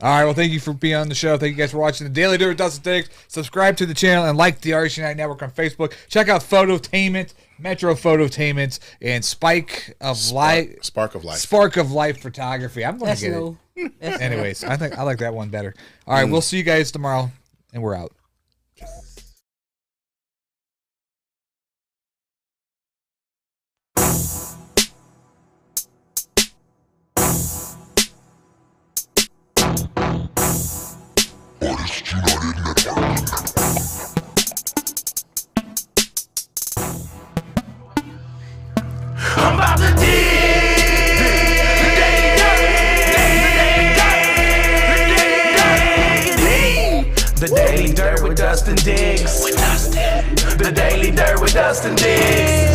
All right, well, thank you for being on the show. Thank you guys for watching the Daily Dirt with Dustin Diggs. Subscribe to the channel and like the Artist United Network on Facebook. Check out Phototainment, Metro Phototainment, and Spark of Life Photography. I'm going That's to get new. it. Anyways, I like that one better. All right, we'll see you guys tomorrow, and we're out. I'm about to dig. The Daily Dirt with Dustin Diggs. The Daily Dirt with Dustin Diggs.